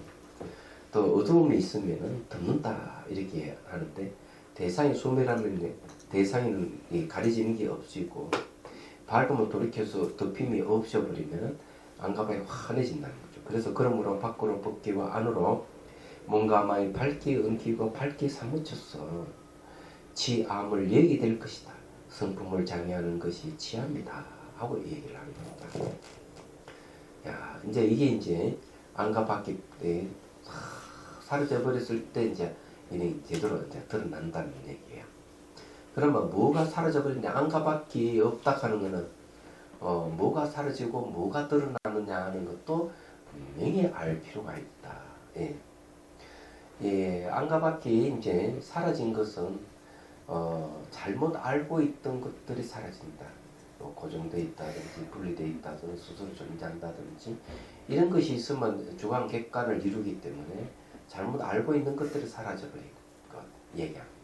또 어두움이 있으면은 덮는다 이렇게 하는데 대상이 소멸하면 대상에는 가려지는 게 없어지고 밝음을 돌이켜서 덮임이 없어버리면 안가방이 환해진다는 거죠. 그래서 그러므로 밖으로 벗기와 안으로 뭔가 많이 밝게 엉키고 밝게 사무쳐서 치암을 내게 될 것이다. 성품을 장애하는 것이 치암이다 하고 얘기를 하는 겁니다. 야, 이제 이게 이제 안과 밖에 사라져 버렸을 때 이제 이게 제대로 이제 드러난다는 얘기예요. 그러면 뭐가 사라져 버리냐? 안과 밖이 없다 하는 거는 뭐가 사라지고 뭐가 드러나느냐 하는 것도 분명히 알 필요가 있다. 예. 예, 안과 밖이 이제 사라진 것은 잘못 알고 있던 것들이 사라진다. 고정되어 있다든지 분리되어 있다든지 스스로 존재한다든지 이런 것이 있으면 주관 객관을 이루기 때문에 잘못 알고 있는 것들이 사라져버린 것 얘기합니다.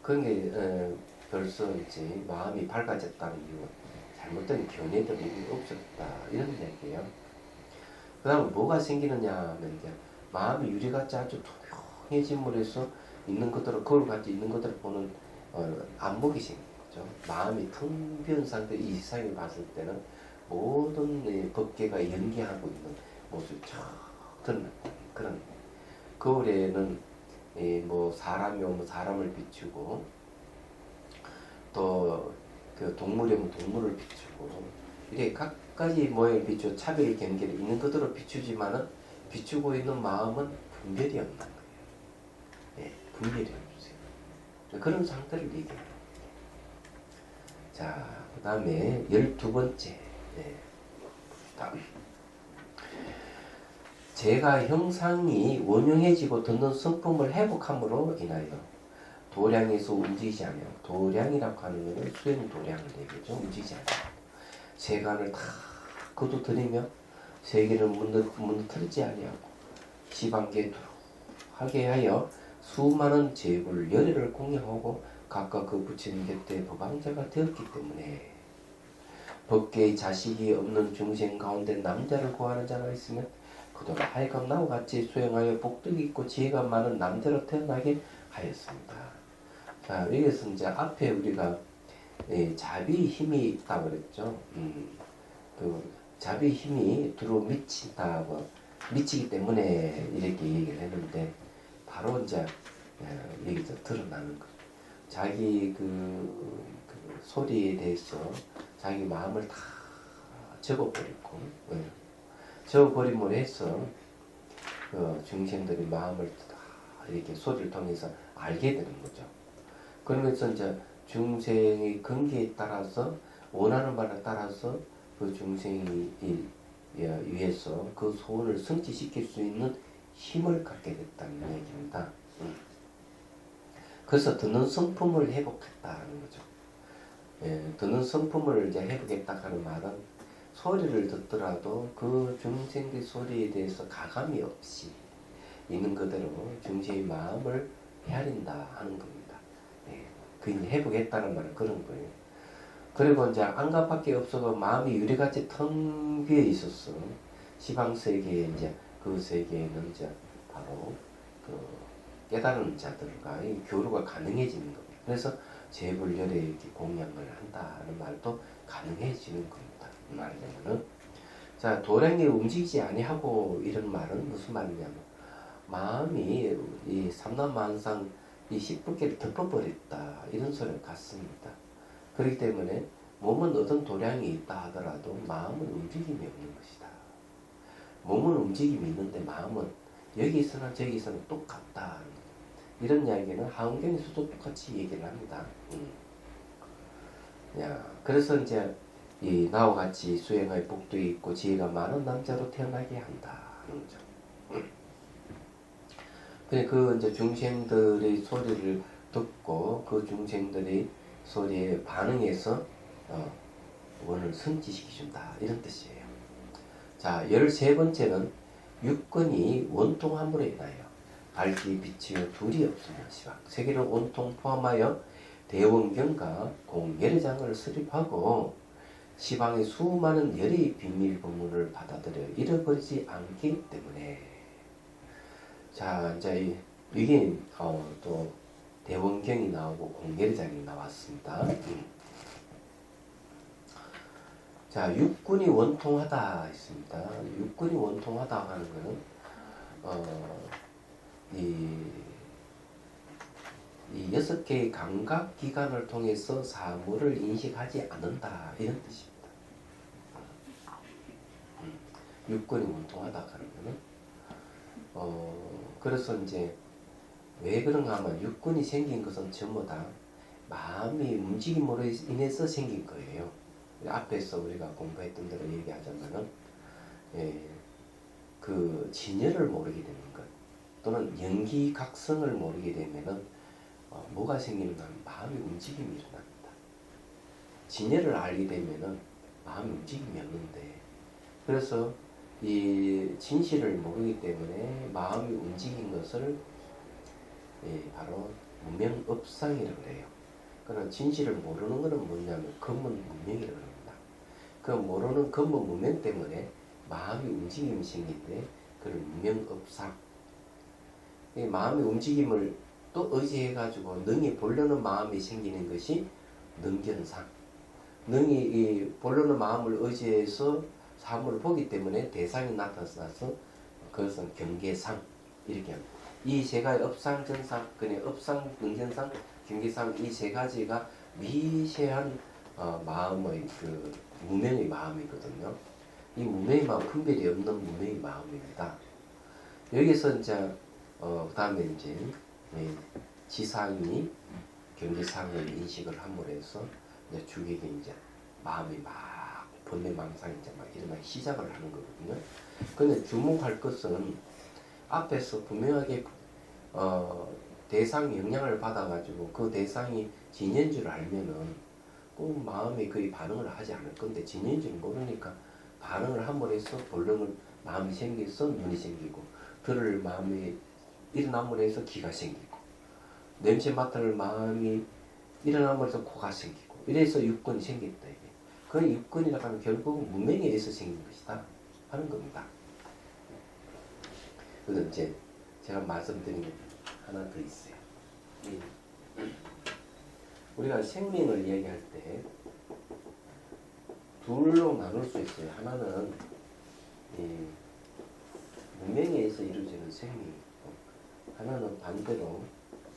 그게 벌써 이제 마음이 밝아졌다는 이유는 잘못된 견해들이 없었다 이런 얘기예요. 그 다음에 뭐가 생기느냐 하면 이제 마음이 유리같이 아주 투명해짐으로 해서 있는 것들을 거울같이 있는 것들을 보는 안목이 생기는 거죠. 마음이 텅 비은 상태 이 세상에 봤을 때는 모든 법계가 연기하고 있는 모습이 쫙 드러난다. 그런 거울에는 뭐 사람이 오면 사람을 비추고 또 그 동물이 오면 동물을 비추고 이렇게 각가지 모양을 비추고 차별 경계를 있는 것들을 비추지만은 비추고 있는 마음은 분별이 없는 거예요. 예, 분별이 없으세요. 그런 상태를 얘기해요. 자, 그 다음에 12번째. 예. 다음. 제가 형상이 원흉해지고 듣는 성품을 회복함으로 인하여 도량에서 움직이지 않아요. 도량이라고 하는 것은 수행 도량을 얘기하죠. 움직이지 않아요. 세간을 다 거두들이며 세계를 무너뜨리지 아니하고 시방계에 하게 하여 수많은 제불 열애를 공양하고 각각 그 부처님 곁에 법왕자가 되었기 때문에 법계의 자식이 없는 중생 가운데 남자를 구하는 자가 있으면 그도 하여금 나와 같이 수행하여 복덕이 있고 지혜가 많은 남자로 태어나게 하였습니다. 자, 여기서 이제 앞에 우리가 자비의 힘이 있다고 그랬죠. 그 자비의 힘이 들어 미친다고 미치기 때문에 이렇게 얘기를 했는데 바로 이제 여기서 드러나는 거. 자기 그 소리에 대해서 자기 마음을 다 적어버리고 적어버림으로 해서 그 중생들의 마음을 다 이렇게 소리를 통해서 알게 되는 거죠. 그러면서 이제 중생의 근기에 따라서 원하는 바를 따라서 그 중생이 위해서 그 소원을 성취시킬 수 있는 힘을 갖게 됐다는 얘기입니다. 그래서 듣는 성품을 회복했다는 거죠. 예, 듣는 성품을 이제 회복했다 하는 말은 소리를 듣더라도 그 중생의 소리에 대해서 가감이 없이 있는 그대로 중생의 마음을 헤아린다 하는 겁니다. 예, 그 이제 회복했다는 말은 그런 거예요. 그리고 이제 안가밖에 없어서 마음이 유리같이 텅 비어 있었어. 시방 세계에 이제 그 세계에는 이제 바로 그 깨달은 자들과 이 교류가 가능해지는 겁니다. 그래서 재불열에 이렇게 공양을 한다는 말도 가능해지는 겁니다. 말하자면은 자 도량이 움직이지 아니하고 이런 말은 무슨 말이냐면 마음이 이 삼남만상 이 십불계를 덮어버렸다 이런 소리가 같습니다. 그렇기 때문에 몸은 어떤 도량이 있다 하더라도 마음은 움직임이 없는 것이다. 몸은 움직임이 있는데 마음은 여기 있으나 저기 있으나 똑같다. 이런 이야기는 하은경에서도 똑같이 얘기를 합니다. 야, 그래서 이제 이 나와 같이 수행의 복도 있고 지혜가 많은 남자로 태어나게 한다 하는 거죠. 근데 그 이제 중생들의 소리를 듣고 그 중생들의 소리에 반응해서 원을 성취시켜준다 이런 뜻이에요. 자, 13번째는 육근이 원통함으로 인하여 밝기 빛이 둘이 없으면 시방 세계를 온통 포함하여 대원경과 공예례장을 수립하고 시방의 수많은 열의 비밀 법문을 받아들여 잃어버리지 않기 때문에 자 이제 이게 또 대원경이 나오고 공예례장이 나왔습니다. 자 육군이 원통하다 있습니다. 육군이 원통하다 하는 것은 이 6개의 감각 기관을 통해서 사물을 인식하지 않는다 이런 뜻입니다. 육군이 원통하다 하는 것은 그래서 이제 왜 그런가 하면 육군이 생긴 것은 전부 다 마음이 움직임으로 인해서 생긴 거예요. 앞에서 우리가 공부했던 대로 얘기하자면은 그 진열을 모르게 되는 것 또는 연기각성을 모르게 되면은 뭐가 생기는가 하면 마음의 움직임이 일어납니다. 진열을 알게 되면은 마음의 움직임이 없는데 그래서 이 진실을 모르기 때문에 마음이 움직인 것을 바로 무명업상이라고 해요. 그러나 진실을 모르는 것은 뭐냐면 근본 무명이라고 합니다. 그 모르는 근본 무명 때문에 마음이 움직임이 생긴데 그걸 무명업상 이 마음의 움직임을 또 의지해가지고 능히 보려는 마음이 생기는 것이 능견상 능히 이 보려는 마음을 의지해서 사물을 보기 때문에 대상이 나타나서 그것은 경계상 이렇게 합니다. 이 세 가지 업상, 전상, 그냥 업상, 능견상, 경계상 이 세 가지가 미세한 마음의 그 무명의 마음이거든요. 이 무명의 마음 분별이 없는 무명의 마음입니다. 여기서 이제 그다음에 이제 지상이 경계상을 인식을 함으로 해서 이제 주객이 이제 마음이 막 번뇌망상이 이제 막 일어나기 시작을 하는 거거든요. 근데 주목할 것은 앞에서 분명하게 대상 영향을 받아가지고 그 대상이 진인 줄 알면은 꼭 마음이 거의 반응을 하지 않을 건데 진인 줄 모르니까 반응을 함으로 해서 볼륨을 마음이 생겨서 눈이 생기고 들을 마음이 일어남으로 해서 귀가 생기고 냄새 맡을 마음이 일어남으로 해서 코가 생기고 이래서 육근이 생겼다 이게. 그 육근이라고 하면 결국 무명에 의해서 생긴 것이다 하는 겁니다. 그래서 이제 제가 말씀드린 게 하나 더 있어요. 우리가 생명을 이야기할 때 둘로 나눌 수 있어요. 하나는 이 무명에 의해서 이루어지는 생명이고 하나는 반대로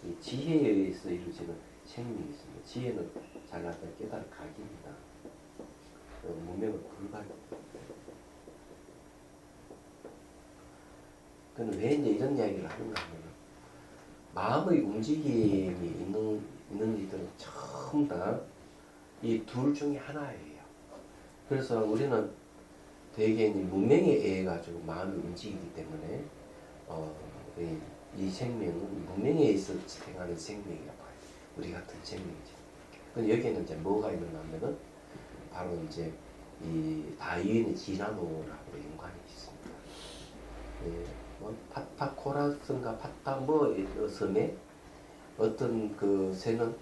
이 지혜에 의해서 이루어지는 생명이 있습니다. 지혜는 잘나다 깨달아 각입니다. 무명은 불각입니다. 그는 왜 이제 이런 이야기를 하는가 하면 마음의 움직임이 있는 이들은 전부 다 이 둘 중에 하나예요. 그래서 우리는 대개 무명에 의해 가지고 마음이 움직이기 때문에 이 생명은 무명에 의해서 행하는 생명이라고 해요. 우리 같은 생명이죠. 근데 여기에는 이제 뭐가 있느냐면은 바로 이제 이 다윈의 지나노라고 연관이 있습니다. 파타코라스인가 파타 뭐 섬에 어떤 그 새는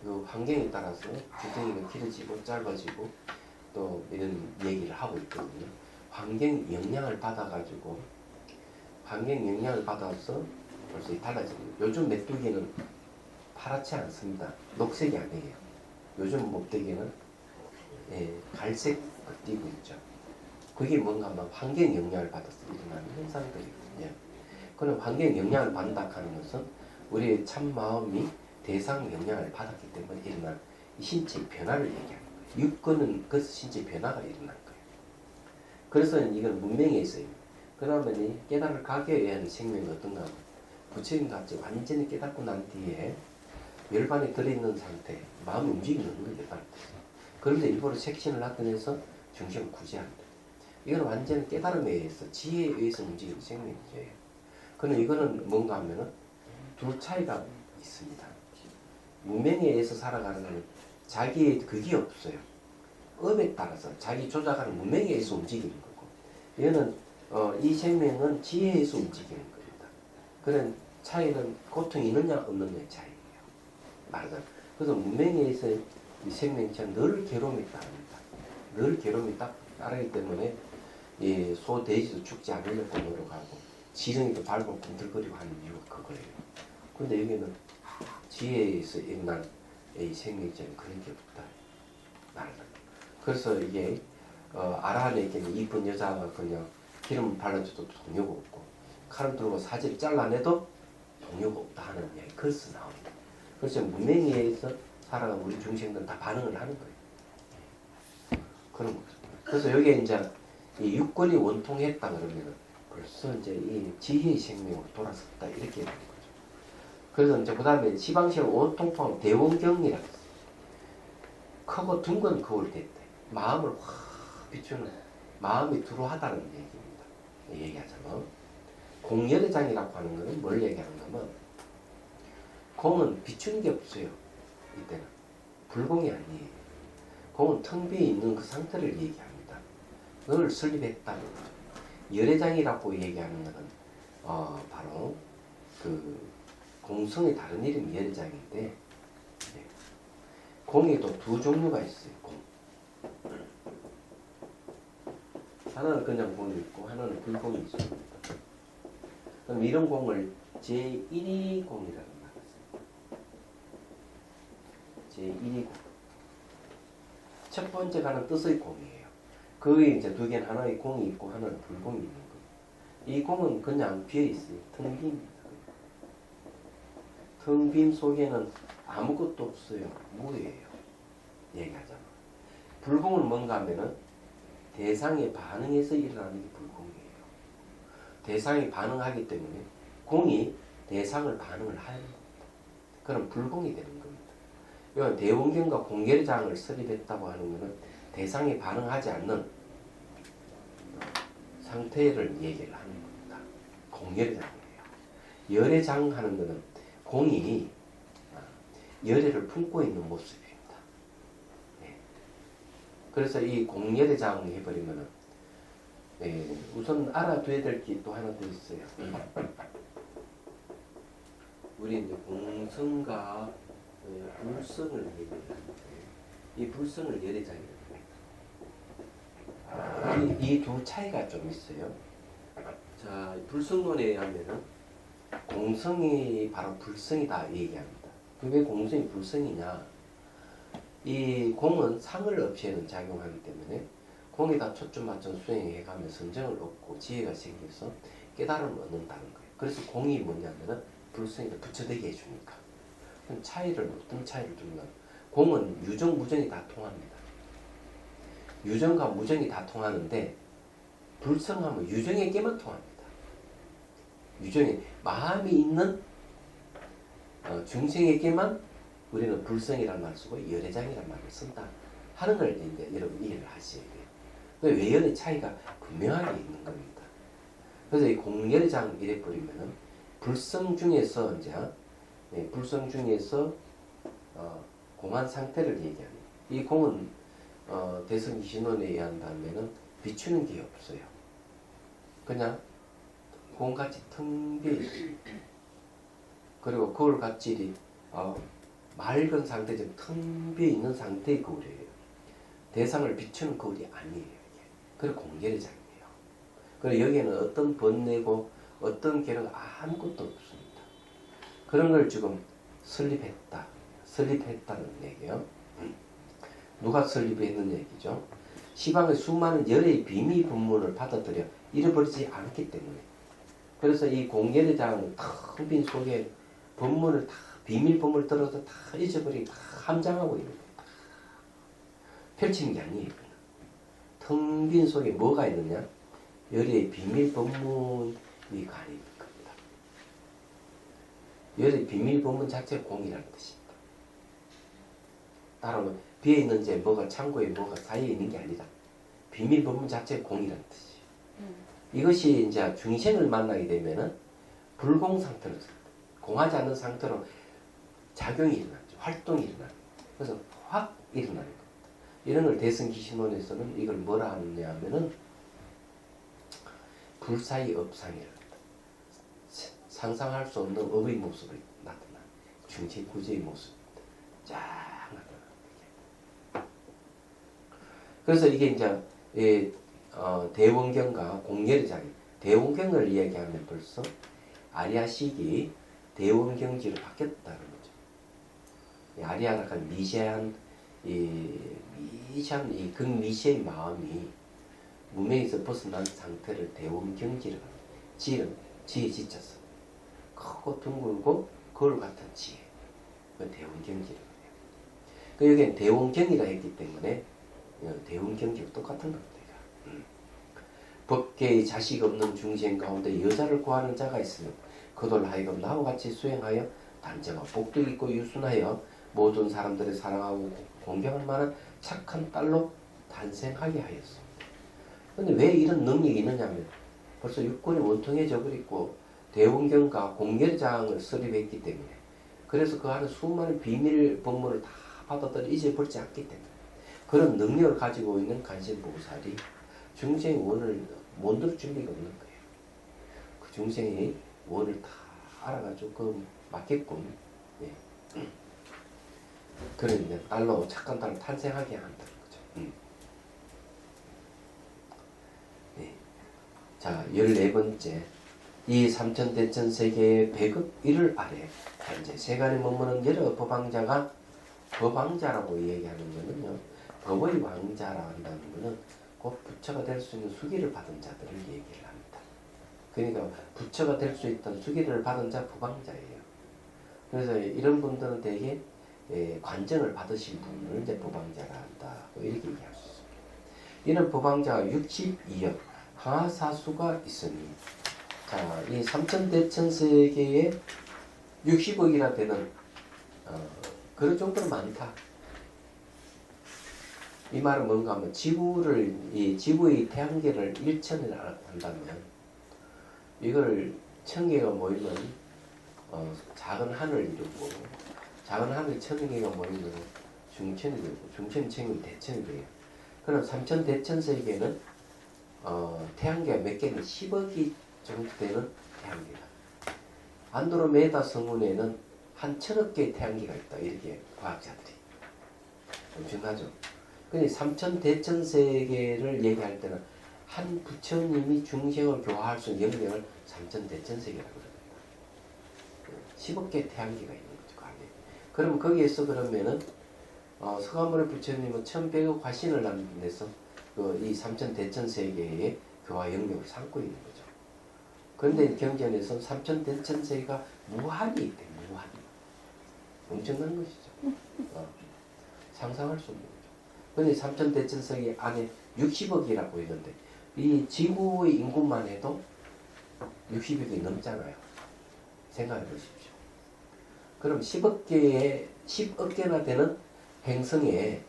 그 환경에 따라서 주둥이가 길어지고 짧아지고 또 이런 얘기를 하고 있거든요. 환경 영향을 받아가지고 환경 영향을 받아서 벌써 달라집니다. 요즘 메뚜기는 파랗지 않습니다. 녹색이 아니에요. 요즘 목대기는 갈색 띠고 있죠. 그게 뭔가 막 환경 영향을 받아서 일어나는 현상들이거든요. 그런 환경 영향을 받는다 하는 것은 우리의 참 마음이 대상 영향을 받았기 때문에 일어난 신체 변화를 얘기하는 거예요. 육근은 그래서 신체 변화가 일어난 거예요. 그래서 이건 문명에 있어요. 그러면 깨달을 가게 하는 생명이 어떤가 하면 부처님 같이 완전히 깨닫고 난 뒤에 열반에 들어있는 상태, 마음이 움직이는 건 열반에 들어있어요. 그런데 일부러 섹션을 나타내서 중심을 구제한다. 이건 완전 깨달음에 의해서 지혜에 의해서 움직이는 생명이에요. 그러나 이거는 뭔가 하면은 둘 차이가 있습니다. 문명에 의해서 살아가는 것은 자기의 그게 없어요. 업에 따라서 자기 조작하는 문명에 의해서 움직이는 거고, 얘는 이 생명은 지혜에 의해서 움직이는 겁니다. 그런 차이는 고통이 있느냐 없느냐의 차이예요. 말하자면. 그래서 문명에 의해서 이 생명체는 늘 괴로움이 따릅니다. 늘 괴로움이 따르기 때문에 이 소, 돼지도 죽지 않으려고 노력하고 지렁이도 밟고 꿈틀거리고 하는 이유가 그거예요. 근데 여기는 지혜에서 일어난 이 생명체는 그런 게 없다. 말하자면. 그래서 이게 아라한에게는 이쁜 여자가 그냥 기름 발라줘도 동요가 없고 칼을 들고 사지를 잘라내도 동요가 없다 하는 이야기 그래서 나옵니다. 그래서 문명에 의해서 살아가는 우리 중생들은 다 반응을 하는 거예요. 그런 거죠. 그래서 여기에 이제 이 육권이 원통했다 그러면은 벌써 이제 이 지혜의 생명으로 돌아섰다 이렇게 되는 거죠. 그래서 이제 그 다음에 시방시를 원통포함 대원경이라고 했어요. 크고 둥근 거울 됐대. 마음을 확 비추는 마음이 두루하다는 얘기입니다. 얘기하자면 공열의 장이라고 하는 것은 뭘 얘기하는 거면 공은 비추는 게 없어요. 이때는 불공이 아니에요. 공은 텅 비어 있는 그 상태를 얘기합니다. 그걸 설립했다는 거죠. 열애장이라고 얘기하는 것은 바로 그 공성의 다른 이름이 열애장인데 공이 또 두 종류가 있어요. 공. 하나는 그냥 공이 있고 하나는 불공이 있습니다. 그럼 이런 공을 제1위 공이라고 말했어요. 제1위 공. 첫 번째가는 뜻의 공이에요. 그 외에 이제 두 개는 하나의 공이 있고 하나는 불공이 있는 거예요. 이 공은 그냥 비어 있어요. 텅 빈입니다. 텅 빈 속에는 아무것도 없어요. 무예요. 얘기하자면. 불공은 뭔가 하면은 대상에 반응해서 일어나는 게 불공이에요. 대상이 반응하기 때문에 공이 대상을 반응을 하는 겁니다. 그럼 불공이 되는 겁니다. 이건 대원경과 공열장을 설립했다고 하는 것은 대상에 반응하지 않는 상태를 얘기를 하는 겁니다. 공열장이에요. 열애장 하는 것은 공이 열애를 품고 있는 모습입니다. 네. 그래서 이 공열애장 해버리면은 우선 알아둬야 될 게 또 하나 더 있어요. 우리 이제 공성과 불성을 얘기해요. 이 불성을 열애장이라고 합니다. 이 두 차이가 좀 있어요. 자, 불성론에 의하면은 공성이 바로 불성이다 얘기합니다. 왜 공성이 불성이냐? 이 공은 상을 없애는 작용하기 때문에 공에다 초점 맞춰 수행해가면 성정을 얻고 지혜가 생겨서 깨달음을 얻는다는 거예요. 그래서 공이 뭐냐면은 불성이를 부처되게 해주니까. 그럼 차이를 어떤 차이를 두면 공은 유정 무정이 다 통합니다. 유정과 무정이 다 통하는데 불성하면 유정에게만 통합니다. 유정에 마음이 있는 중생에게만 우리는 불성이라는 말을 쓰고 열애장이라는 말을 쓴다 하는 걸 이제 여러분 이해를 하셔야 돼요. 외연의 차이가 분명하게 있는 겁니다. 그래서 이 공열애장 이래 버리면은 불성 중에서 이제 불성 중에서 공한 상태를 얘기합니다. 이 공은 대성신론에 의한다면은 비추는 게 없어요. 그냥 공같이 텅 비어 있어요. 그리고 그걸 같이 맑은 상태, 좀 텅 비어 있는 상태의 거울이에요. 대상을 비추는 거울이 아니에요. 이게. 그리고 공개장이에요. 그리고 여기에는 어떤 번뇌고 어떤 계력 아무것도 없습니다. 그런 걸 지금 설립했다는 얘기예요. 누가 설립했는 얘기죠? 시방의 수많은 열의 비밀 법문을 받아들여 잃어버리지 않기 때문에. 그래서 이 공연의 장은 텅 빈 속에 법문을 다 비밀 법문을 들어서 다 잊어버리고 다 함장하고 있는 거예요. 다 펼치는 게 아니에요. 텅 빈 속에 뭐가 있느냐? 열의 비밀 법문이 가려 있는 겁니다. 열의 비밀 법문 자체가 공이라는 뜻입니다. 따라하면 비어있는 제 뭐가 창고에 뭐가 쌓여 있는 게 아니라 비밀 법문 자체가 공이라는 뜻이에요. 이것이 이제 중생을 만나게 되면은 불공 상태로 공하지 않는 상태로 작용이 일어나죠. 활동이 일어나요. 그래서 확 일어나는 겁니다. 이런 걸 대승기신론에서는 이걸 뭐라 하느냐 하면은 불사의 업상이랍니다. 상상할 수 없는 업의 모습이 나타나. 중생 구제의 모습입니다. 쫙 나타납니다. 그래서 이게 이제 대원경과 공렬의 자리. 대원경을 이야기하면 벌써 아리아식이 대원경지로 바뀌었다는 거죠. 이 아리아가 미세한 이 극미시의 마음이 무명에서 벗어난 상태를 대원경지로 합니다. 지는 지에 지쳐서 크고 둥글고 거울 같은 지혜. 그 대원경지로 해요. 그 여기는 대원경이라 했기 때문에 대원경지와 똑같은 겁니다. 법계의 자식 없는 중생 가운데 여자를 구하는 자가 있으면 그들 하여금 나와 같이 수행하여 단정하고 복도 있고 유순하여 모든 사람들을 사랑하고 공경할 만한 착한 딸로 탄생하게 하였습니다. 근데 왜 이런 능력이 있느냐 하면 벌써 육군이 원통해져 버리고 대원경과 공결장을 설립했기 때문에 그래서 그 안에 수많은 비밀 법문을 다 받아들여 잊어버리지 않기 때문에 그런 능력을 가지고 있는 간신보살이 중생의 원을 못 들 준비가 없는 거예요. 그 중생의 원을 다 알아가지고 그 맞게끔 그런 딸로 착한 딸로 탄생하게 한다는 거죠. 자, 14번째. 이 삼천대천세계의 백업 1을 아래 현재 세간에 머무는 여러 법왕자가 법왕자라고 얘기하는 거는요. 법의 왕자라 한다는 거는 곧 부처가 될 수 있는 수기를 받은 자들을 얘기를 합니다. 그러니까 부처가 될 수 있던 수기를 받은 자 법왕자예요. 그래서 이런 분들은 대개 관정을 받으신 분을 이제 법왕자라 한다. 이렇게 얘기할 수 있습니다. 이런 법왕자가 62억 하사수가 있으니 자, 이 삼천대천세계에 60억이나 되는 그런 정도로 많다. 이 말은 뭔가 하면 이 지구의 태양계를 1천을 한다면 이걸 1000개가 모이면 작은 하늘을 이루고 작은 하늘 1000개가 모이면 중천이 되고 중천이 1000이 대천이 돼요. 그럼 삼천대천세계는 태양계가 몇 개는 10억이 정도 되는 태양계다. 안드로메다 성운에는 한 1000억 개의 태양계가 있다. 이렇게 과학자들이. 엄청나죠? 근데 삼천대천세계를 얘기할 때는 한 부처님이 중생을 교화할 수 있는 영역을 삼천대천세계라고 그럽니다. 10억 개의 태양계가 있는 거죠. 그럼 거기에서 그러면은 서가모니 부처님은 1100억 화신을 남겨서 이 삼천대천세계의 교화 영역을 삼고 있는 거죠. 그런데 경전에서는 삼천대천세계가 무한이 있대. 무한. 엄청난 것이죠. 상상할 수 없는 거죠. 그런데 삼천대천세계 안에 60억이라고 있는데 이 지구의 인구만 해도 60억이 넘잖아요. 생각해 보십시오. 그럼 10억 개나 되는 행성에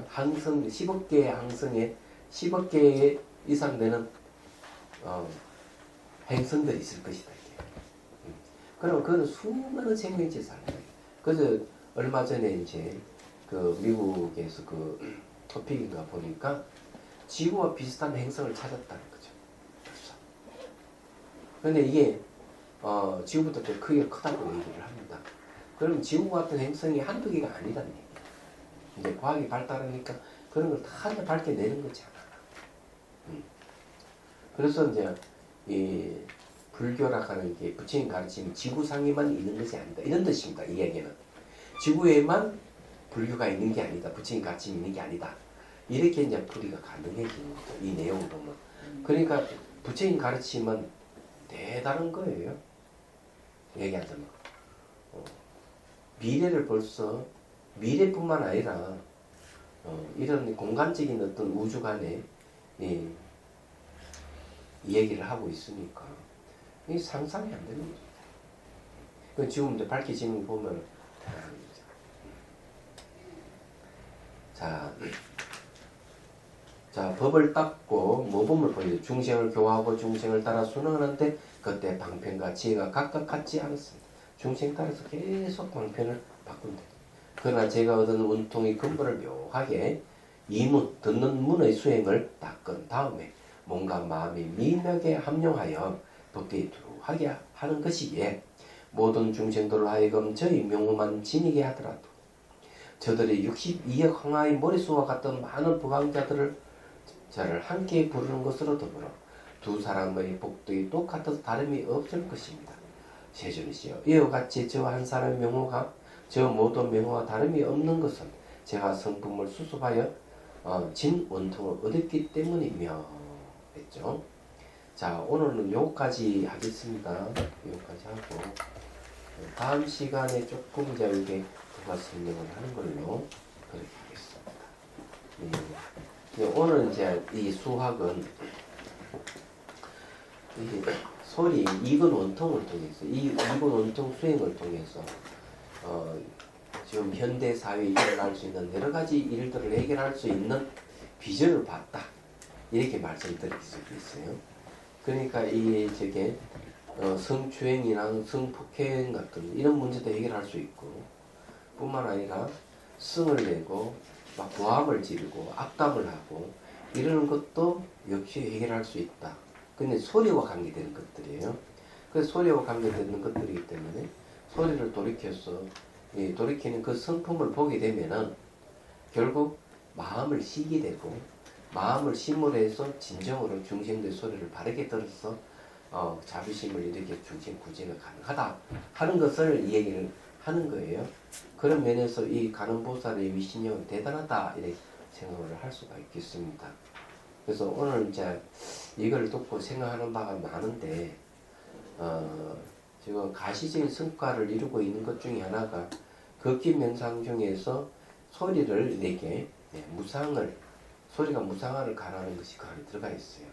항성 10억 개의 항성에 10억 개 이상 되는 행성들이 있을 것이다. 그럼 그건 수많은 생명체 살아요. 그래서 얼마 전에 이제 그 미국에서 그 토픽인가 보니까 지구와 비슷한 행성을 찾았다는 거죠. 벌써. 그런데 이게 지구보다 더 크기가 크다고 얘기를 합니다. 그럼 지구 같은 행성이 한두 개가 아니란 얘기야. 이제 과학이 발달하니까 그런 걸 다 밝혀내는 거잖아. 그래서 이제 이 불교라 하는 게 부처님 가르침이 지구상에만 있는 것이 아니다. 이런 뜻입니다. 이 얘기는. 지구에만 불교가 있는 게 아니다. 부처님 가르침이 있는 게 아니다. 이렇게 이제 풀이가 가능해지는 거죠. 이 내용을 보면. 그러니까 부처님 가르침은 대단한 거예요. 얘기하자면. 미래를 벌써 미래뿐만 아니라 이런 공간적인 어떤 우주간에 이 얘기를 하고 있으니까 이 상상이 안 되는 거죠. 그 지금 이제 밝혀지는 거 보면 대단한 거죠. 자, 법을 닦고 모범을 보이죠. 중생을 교화하고 중생을 따라 순응하는데 그때 방편과 지혜가 각각 같지 않았습니다. 중생 따라서 계속 방편을 바꾼다. 그러나 제가 얻은 원통의 근본을 묘하게 이문, 듣는 문의 수행을 닦은 다음에 몸과 마음이 미묘하게 합용하여 법계에 두루하게 하는 것이기에 모든 중생들을 하여금 저희 명호만 지니게 하더라도 저들의 62억 항아의 머릿수와 같은 많은 부강자들을 저를 함께 부르는 것으로 더불어 두 사람의 복덕이 똑같아서 다름이 없을 것입니다. 세존이시여, 이와 같이 저 한 사람의 명호가 저 모든 명호와 다름이 없는 것은 제가 성품을 수습하여 진 원통을 얻었기 때문이며 했죠. 자, 오늘은 요까지 하겠습니다. 요까지 하고 다음 시간에 조금 이제 이게 부가 설명을 하는 걸로 그렇게 하겠습니다. 오늘 이제 이 수학은 이 소리 이건 원통을 통해서 이건 원통 수행을 통해서 지금 현대 사회에 일어날 수 있는 여러 가지 일들을 해결할 수 있는 비전을 봤다. 이렇게 말씀드릴 수 있어요. 그러니까 이 저게 성추행이랑 성폭행 같은 이런 문제도 해결할 수 있고 뿐만 아니라 성을 내고 막 고함을 지르고 악담을 하고 이러는 것도 역시 해결할 수 있다. 근데 소리와 관계되는 것들이에요. 그래서 소리와 관계되는 것들이기 때문에 소리를 돌이켜서 돌이키는 그 성품을 보게 되면은 결국 마음을 쉬게 되고 마음을 심으로 해서 진정으로 중생의 소리를 바르게 들어서 자비심을 이렇게 중생 구제가 가능하다 하는 것을 이 얘기를 하는 거예요. 그런 면에서 이 관음보살의 위신력은 대단하다 이렇게 생각을 할 수가 있겠습니다. 그래서 오늘 이제 이걸 듣고 생각하는 바가 많은데 지금 가시적인 성과를 이루고 있는 것 중에 하나가 걷기 명상 중에서 소리를 내게 소리가 무상화를 가능하는 것이 그 안에 들어가 있어요.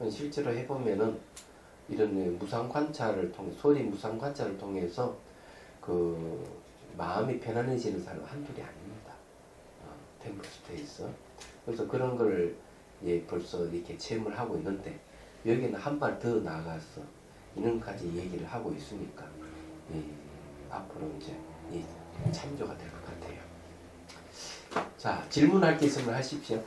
실제로 해보면은 이런 무상 관찰을 통해 소리 무상 관찰을 통해서 그 마음이 편안해지는 사람은 한둘이 아닙니다. 템플스테이스. 그래서 그런 걸 벌써 이렇게 체험을 하고 있는데 여기는 한 발 더 나아가서 이런까지 얘기를 하고 있으니까 앞으로 이제 참조가 될 것 같아요. 자, 질문할 게 있으면 하십시오.